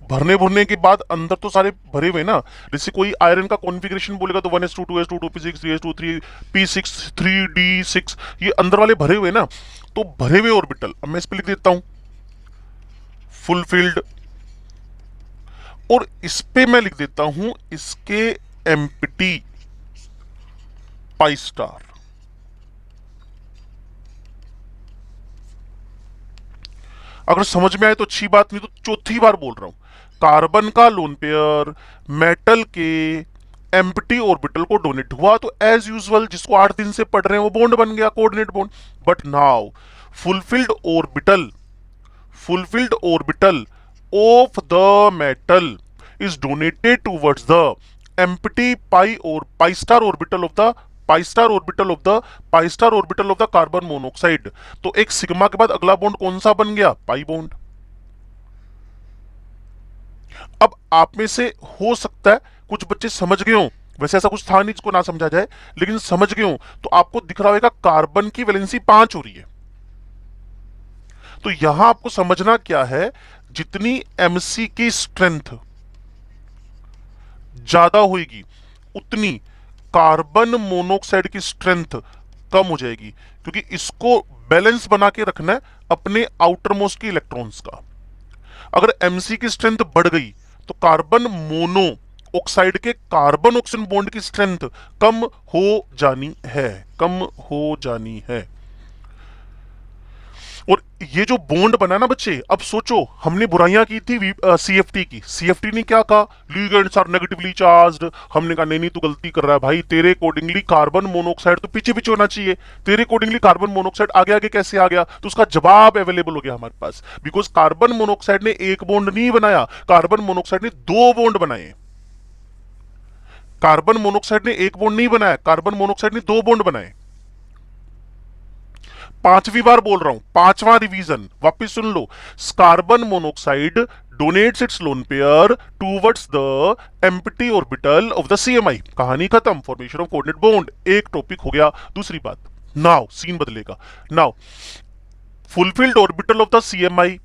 भरने के बाद, अंदर तो सारे भरे हुए ना, जैसे कोई आयरन का कॉन्फ़िगरेशन बोलेगा तो 1s2 2s2 2p6 3s2 3 p6 3d6, ये अंदर वाले भरे हुए ना, तो भरे हुए ऑर्बिटल। अब मैं इस पे लिख देता हूं फुल फिल्ड, और इस पे मैं लिख देता हूं इसके एम्प्टी पाई स्टार। अगर समझ में आए तो अच्छी बात, नहीं तो चौथी बार बोल रहा हूं। कार्बन का लोन पेयर मेटल के एम्प्टी ऑर्बिटल को डोनेट हुआ, तो एज यूजुअल जिसको 8 दिन से पढ़ रहे हैं वो बॉन्ड बन गया, coordinate bond. But now fulfilled orbital of the metal is donated towards the empty pi star orbital of the carbon monoxide. तो एक सिग्मा के बाद अगला बॉन्ड कौन सा बन गया, पाई बॉन्ड। अब आप में से हो सकता है कुछ बच्चे समझ गए हो, वैसे ऐसा कुछ था नहीं जिसको ना समझा जाए, लेकिन समझ गए हो तो आपको दिख रहा होगा कार्बन की वैलेंसी 5 हो रही है। तो यहां आपको समझना क्या है, जितनी एमसी की स्ट्रेंथ ज्यादा होगी उतनी कार्बन मोनोऑक्साइड की स्ट्रेंथ कम हो जाएगी, क्योंकि इसको बैलेंस बना के रखना है अपने आउटर मोस्ट के इलेक्ट्रॉन्स का। अगर एमसी की स्ट्रेंथ बढ़ गई तो कार्बन मोनो ऑक्साइड के कार्बन ऑक्सीजन बॉन्ड की स्ट्रेंथ कम हो जानी है। और ये जो बॉन्ड बना ना बच्चे, अब सोचो हमने बुराइयां की थी सीएफटी की, सीएफटी ने क्या कहा, लिगेंड्स आर नेगेटिवली चार्ज्ड। हमने कहा नहीं तू गलती कर रहा है भाई, तेरे अकॉर्डिंगली कार्बन मोनोऑक्साइड तो पीछे पीछे होना चाहिए, तेरे अकॉर्डिंगली कार्बन मोनोऑक्साइड आगे आगे कैसे आ गया। तो उसका जवाब अवेलेबल हो गया हमारे पास, बिकॉज कार्बन मोनोऑक्साइड ने एक बॉन्ड नहीं बनाया, कार्बन मोनोऑक्साइड ने 2 बॉन्ड बनाए। कार्बन मोनोऑक्साइड ने एक बॉन्ड नहीं बनाया, कार्बन मोनोऑक्साइड ने 2 बॉन्ड बनाए। 5वीं बार बोल रहा हूं, 5वां रिवीजन वापस सुन लो। Carbon monoxide donates its lone pair towards the empty orbital of the CMI. कहानी खत्म, फॉर्मेशन ऑफ कोऑर्डिनेट बॉन्ड, एक टॉपिक हो गया। दूसरी बात, नाउ सीन बदलेगा। Now fulfilled orbital of the CMI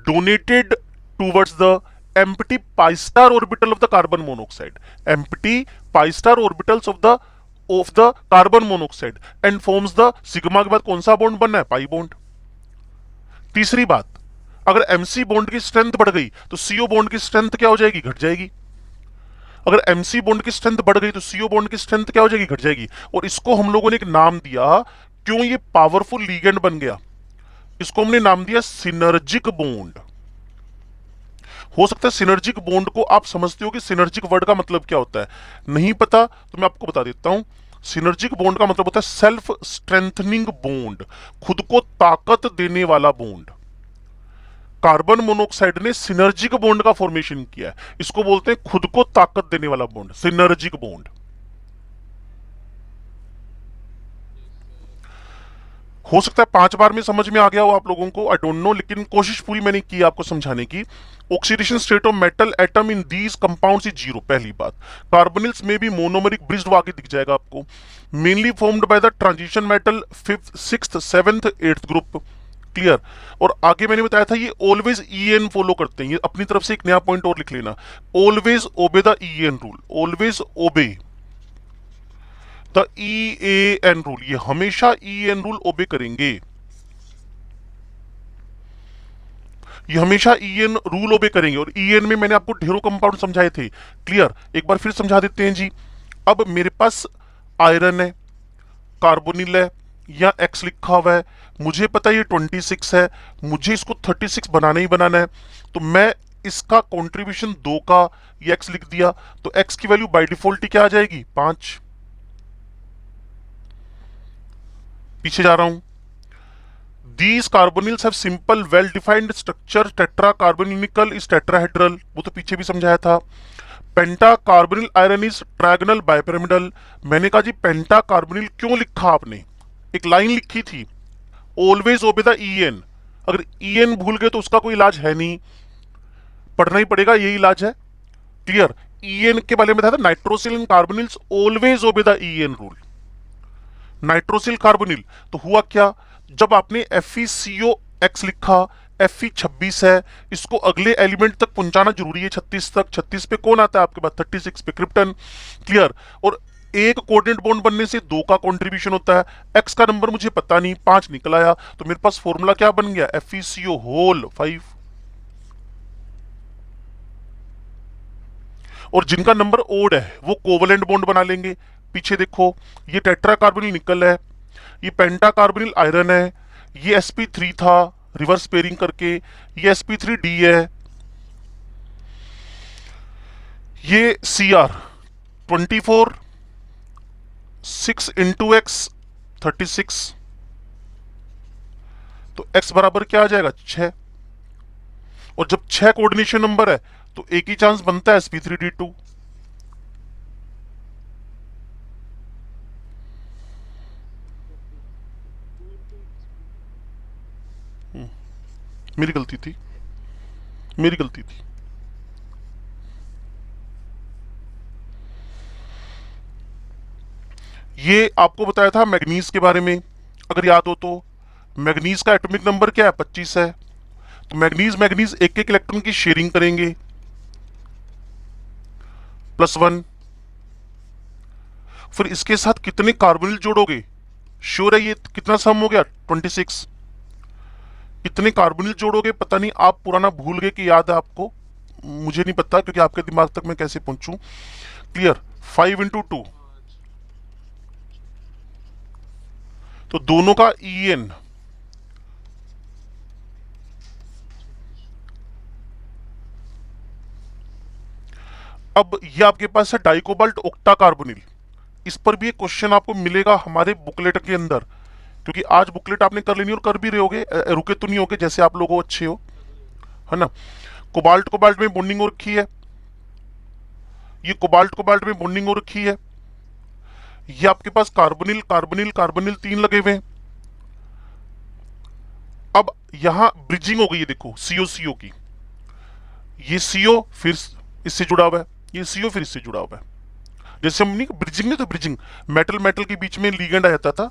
donated towards the empty pi star orbital of the carbon monoxide, empty pi star orbitals of the carbon monoxide and forms the sigma के बाद कौन सा bond बनना है, pi bond. तीसरी बात, अगर mc bond की स्ट्रेंथ बढ़ गई तो co बॉन्ड की स्ट्रेंथ क्या हो जाएगी, घट जाएगी। अगर mc बॉन्ड की स्ट्रेंथ बढ़ गई तो co बॉन्ड की स्ट्रेंथ क्या हो जाएगी, घट जाएगी। और इसको हम लोगों ने एक नाम दिया, क्यों ये पावरफुल लीगेंड बन गया, इसको हमने नाम दिया सिनर्जिक बॉन्ड। हो सकता है सिनर्जिक बॉन्ड को आप समझते हो कि सिनर्जिक वर्ड का मतलब क्या होता है, नहीं पता तो मैं आपको बता देता हूं। सिनर्जिक बॉन्ड का मतलब होता है सेल्फ स्ट्रेंथनिंग बॉन्ड, खुद को ताकत देने वाला बॉन्ड। कार्बन मोनोऑक्साइड ने सिनर्जिक बॉन्ड का फॉर्मेशन किया है, इसको बोलते हैं खुद को ताकत देने वाला बॉन्ड, सिनर्जिक बॉन्ड। हो सकता है 5 बार में समझ में आ गया हो आप लोगों को, आई डोंट नो, लेकिन कोशिश पूरी मैंने की आपको समझाने की। Oxidation state of metal atom in these compounds is 0, पहली बात। कार्बोनिल्स में भी मोनोमेरिक ब्रिज्ड आगे दिख जाएगा आपको। Mainly formed by the transition metal 5th 6th 7th 8th group, clear. और आगे मैंने बताया था ये ऑलवेज EN फॉलो करते हैं, ये अपनी तरफ से एक नया पॉइंट और लिख लेना, always obey the EN rule, always obey the EAN rule, ये हमेशा EN रूल ओबे करेंगे, ये हमेशा EN रूल ओबे करेंगे। और EN में मैंने आपको ढेरों कंपाउंड समझाए थे, क्लियर। एक बार फिर समझा देते हैं जी। अब मेरे पास आयरन है, कार्बोनिल है, या X लिखा हुआ है, मुझे पता है ये 26 है, मुझे इसको 36 बनाना ही बनाना है, तो मैं इसका कंट्रीब्यूशन 2 का ये X लिख दिया, तो X की वैल्यू बाय डिफॉल्ट ही क्या आ जाएगी, 5। पीछे जा रहा हूं। These carbonyls have simple well defined structure, tetra carbonyl nickel is tetrahedral, वो तो पीछे भी समझाया था। Penta carbonyl iron is trigonal bipyramidal, मैंने कहा जी पेंटा कार्बोनिल क्यों लिखा आपने, एक लाइन लिखी थी, ऑलवेज ओबे द EN, अगर EN भूल गए तो उसका कोई इलाज है नहीं, पढ़ना ही पड़ेगा, यही इलाज है, क्लियर। EN के बारे में बताया था, nitrosyl and carbonyls always obey the EN rule. Nitrosyl carbonyl, तो हुआ क्या, जब आपने FeCO(X) लिखा, Fe 26 है, इसको अगले एलिमेंट तक पहुंचाना जरूरी है 36 तक, 36 पे कौन आता है आपके पास, 36 पे क्रिप्टन, क्लियर। और एक कोऑर्डिनेट बॉन्ड बनने से 2 का कंट्रीब्यूशन होता है, X का नंबर मुझे पता नहीं, 5 निकल आया, तो मेरे पास फॉर्मूला क्या बन गया, FeCO होल 5। और जिनका नंबर ओड है वो कोवलेंट बॉन्ड बना लेंगे। पीछे देखो, ये टेट्रा कार्बोनिल निकल है, ये पेंटा कार्बोनिल आयरन है, ये sp3 था रिवर्स पेयरिंग करके, ये sp3d है, ये Cr 24 6 into X 36, तो X बराबर क्या आ जाएगा, 6। और जब 6 कोऑर्डिनेशन नंबर है तो एक ही चांस बनता है sp3d2। मेरी गलती थी, मेरी गलती थी। ये आपको बताया था मैग्नीज के बारे में, अगर याद हो तो। मैग्नीज का एटॉमिक नंबर क्या है, 25 है, तो मैग्नीज मैग्नीज एक एक इलेक्ट्रॉन की शेयरिंग करेंगे, +1। फिर इसके साथ कितने कार्बोनिल जोड़ोगे, श्योर है ये कितना सम हो गया, 26। कितने कार्बोनिल जोड़ोगे पता नहीं, आप पुराना भूल गए कि याद है आपको, मुझे नहीं पता क्योंकि आपके दिमाग तक मैं कैसे पहुंचूं, क्लियर। 5 into 2, तो दोनों का EN अब ये आपके पास है डाइकोबाल्ट ऑक्टा कार्बोनिल। इस पर भी एक क्वेश्चन आपको मिलेगा हमारे बुकलेट के अंदर, क्योंकि आज बुकलेट आपने कर लेनी और कर भी रहे होगे, रुके तो नहीं होगे, जैसे आप लोग अच्छे हो, है ना। कोबाल्ट कोबाल्ट में बॉन्डिंग हो रखी है, ये कोबाल्ट कोबाल्ट में बॉन्डिंग हो रखी है, ये आपके पास कार्बोनिल कार्बोनिल कार्बोनिल 3 लगे हुए हैं। अब यहां ब्रिजिंग हो गई है, देखो CO CO की, ये CO फिर इससे जुड़ा हुआ है, ये CO फिर इससे जुड़ा हुआ है, जैसे हम नहीं ब्रिजिंग नहीं तो ब्रिजिंग, मेटल मेटल के बीच में लीगेंड आ जाता था,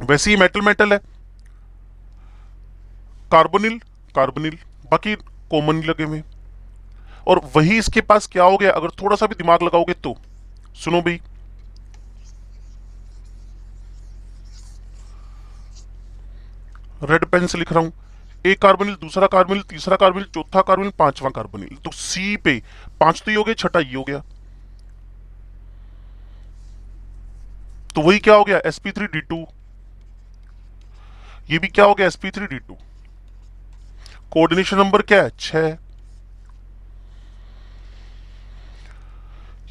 वैसे ही मेटल मेटल है, कार्बोनिल कार्बोनिल, बाकी कॉमन लगे हुए। और वही इसके पास क्या हो गया, अगर थोड़ा सा भी दिमाग लगाओगे तो, सुनो भाई, रेड पेन से लिख रहा हूं, एक कार्बोनिल, दूसरा कार्बोनिल, तीसरा कार्बोनिल, चौथा कार्बोनिल, पांचवा कार्बोनिल, तो सी पे पांच तो ये हो गया, छठा ये हो गया, तो वही क्या हो गया sp3d2, ये भी क्या हो गया sp3d2। कोऑर्डिनेशन नंबर क्या है 6।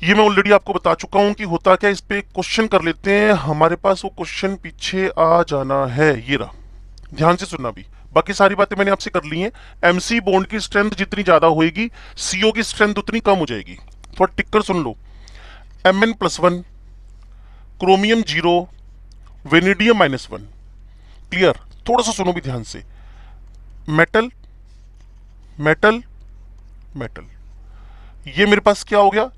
ये मैं ऑलरेडी आपको बता चुका हूं कि होता क्या, इस पे क्वेश्चन कर लेते हैं, हमारे पास वो क्वेश्चन पीछे आ जाना है, ये रहा, ध्यान से सुनना भी, बाकी सारी बातें मैंने आपसे कर ली हैं। एमसी बॉन्ड की स्ट्रेंथ जितनी ज्यादा होगी, सीओ की स्ट्रेंथ उतनी कम हो जाएगी। थोड़ा टिक कर सुन लो, Mn+1, क्रोमियम 0, वेनेडियम -1। क्लियर? थोड़ा सा सुनो भी ध्यान से, मेटल मेटल मेटल, ये मेरे पास क्या हो गया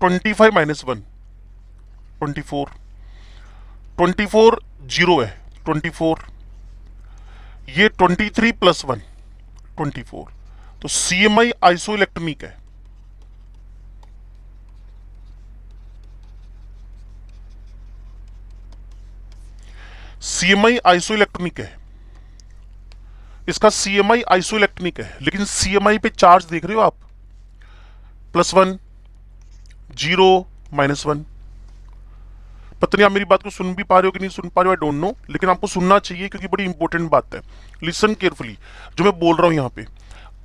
25 -1 24, 24 जीरो है 24, ये 23 + 1 24, तो CMI आइसो इलेक्ट्रॉनिक है। CMI आइसो इलेक्ट्रॉनिक है, इसका CMI आइसो इलेक्ट्रॉनिक है, लेकिन CMI पे चार्ज देख रहे हो आप, +1 0 -1। पता नहीं आप मेरी बात को सुन भी पा रहे हो कि नहीं सुन पा रहे हो, आई डोंट नो, लेकिन आपको सुनना चाहिए क्योंकि बड़ी इंपॉर्टेंट बात है। लिसन केयरफुली जो मैं बोल रहा हूं यहां पे,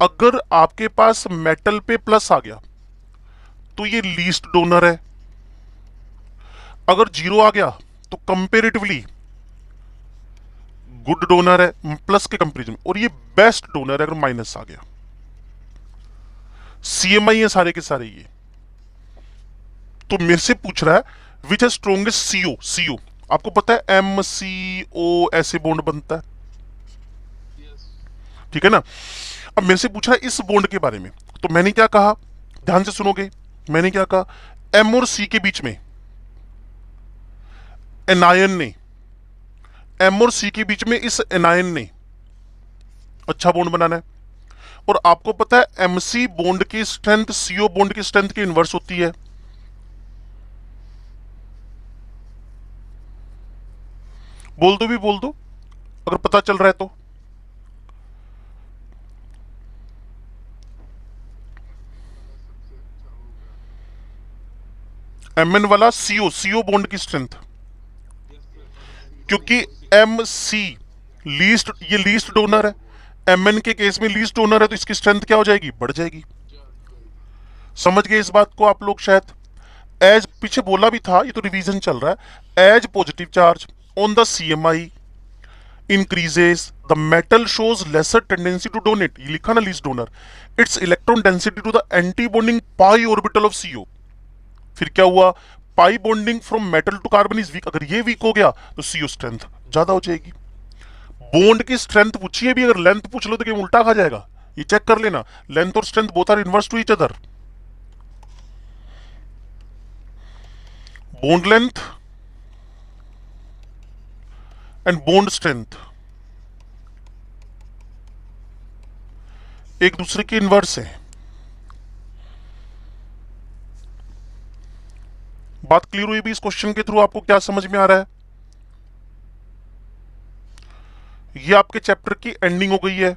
अगर आपके पास मेटल पे प्लस आ गया तो ये लीस्ट डोनर है, अगर जीरो आ गया तो कंपेरेटिवली गुड डोनर है प्लस के कंपेरिजन में, और ये बेस्ट डोनर है अगर माइनस आ गया। CMI है सारे के सारे ये। तो मेरे से पूछ रहा है विच है स्ट्रोंगेस्ट सीओ, सीओ आपको पता है MCO ऐसे बॉन्ड बनता है, ठीक है ना। अब मेरे से पूछा है इस बॉन्ड के बारे में, तो मैंने क्या कहा, ध्यान से सुनोगे, मैंने क्या कहा, M और C के बीच में एनायन ने, M और C के बीच में इस एनायन ने अच्छा बॉन्ड बनाना है, और आपको पता है MC बॉन्ड की स्ट्रेंथ CO बॉन्ड की स्ट्रेंथ की इनवर्स होती है। बोल दो भी बोल दो अगर पता चल रहा है तो। MN वाला CO बॉन्ड की स्ट्रेंथ, क्योंकि MC लीस्ट, ये लीस्ट डोनर है, MN के केस में लीस्ट डोनर है, तो इसकी स्ट्रेंथ क्या हो जाएगी, बढ़ जाएगी। समझ गए इस बात को आप लोग शायद। एज पीछे बोला भी था, ये तो रिवीजन चल रहा है, as positive charge on the CMI increases the metal shows lesser tendency to donate, ये लिखा ना least donor, its electron density to the anti bonding pi orbital of CO। फिर क्या हुआ, pi bonding from metal to carbon is weak, अगर ये week हो गया तो CO स्ट्रेंथ ज्यादा हो जाएगी। बॉन्ड की स्ट्रेंथ पूछिए भी, अगर लेंथ पूछ लो तो क्या उल्टा खा जाएगा, ये चेक कर लेना, लेंथ और strength both are inverse two each other. Bond length and bond strength एक दूसरे के इनवर्स है। बात क्लियर हुई भी इस क्वेश्चन के थ्रू, आपको क्या समझ में आ रहा है। ये आपके चैप्टर की एंडिंग हो गई है।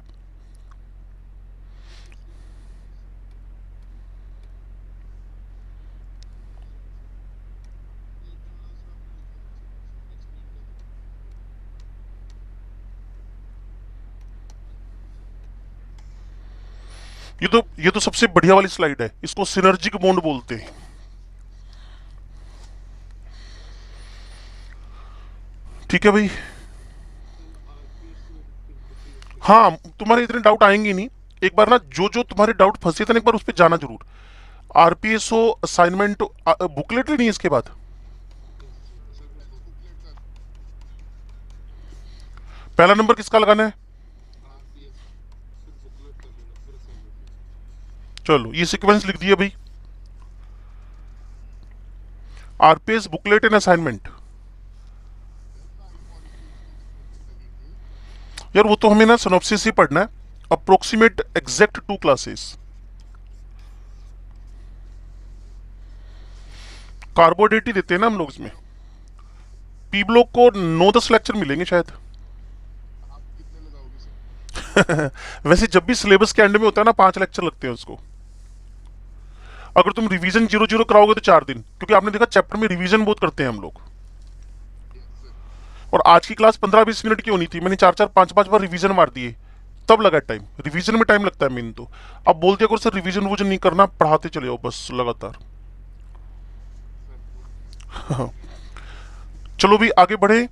ये तो सबसे बढ़िया वाली स्लाइड है, इसको सिनर्जिक बॉन्ड बोलते हैं। ठीक है भाई, हाँ तुम्हारे इतने डाउट आएंगे नहीं, एक बार ना जो जो तुम्हारे डाउट फंसे थे ना एक बार उस पर जाना जरूर। RPSO असाइनमेंट बुकलेट लेनी है इसके बाद, पहला नंबर किसका लगाना है, चलो ये सीक्वेंस लिख दिया भाई, RPS बुकलेट एंड असाइनमेंट। यार वो तो हमें ना सिनॉप्सिस ही पढ़ना है, अप्रोक्सीमेट एग्जैक्ट 2 क्लासेस। कार्बोहाइड्रेट ही देते हैं ना हम लोग इसमें। पी ब्लॉक को 9-10 लेक्चर मिलेंगे शायद। आप कितने लगाओगे सर? वैसे जब भी सिलेबस के एंड में होता है ना 5 लेक्चर लगते हैं उसको। अगर तुम रिवीजन 0-0 कराओगे तो 4 दिन, क्योंकि आपने देखा चैप्टर में रिवीजन बहुत करते हैं हम लोग। Yes sir. और आज की क्लास 15-20 मिनट की होनी थी, मैंने 4-4 5-5 बार रिवीजन मार दिए, तब लगा टाइम। रिवीजन में टाइम लगता है मेन तो। अब बोलते अगर सर रिवीजन वूजन नहीं करना, पढ़ाते चले जाओ बस लगातार। सर चलो भी आगे बढ़े।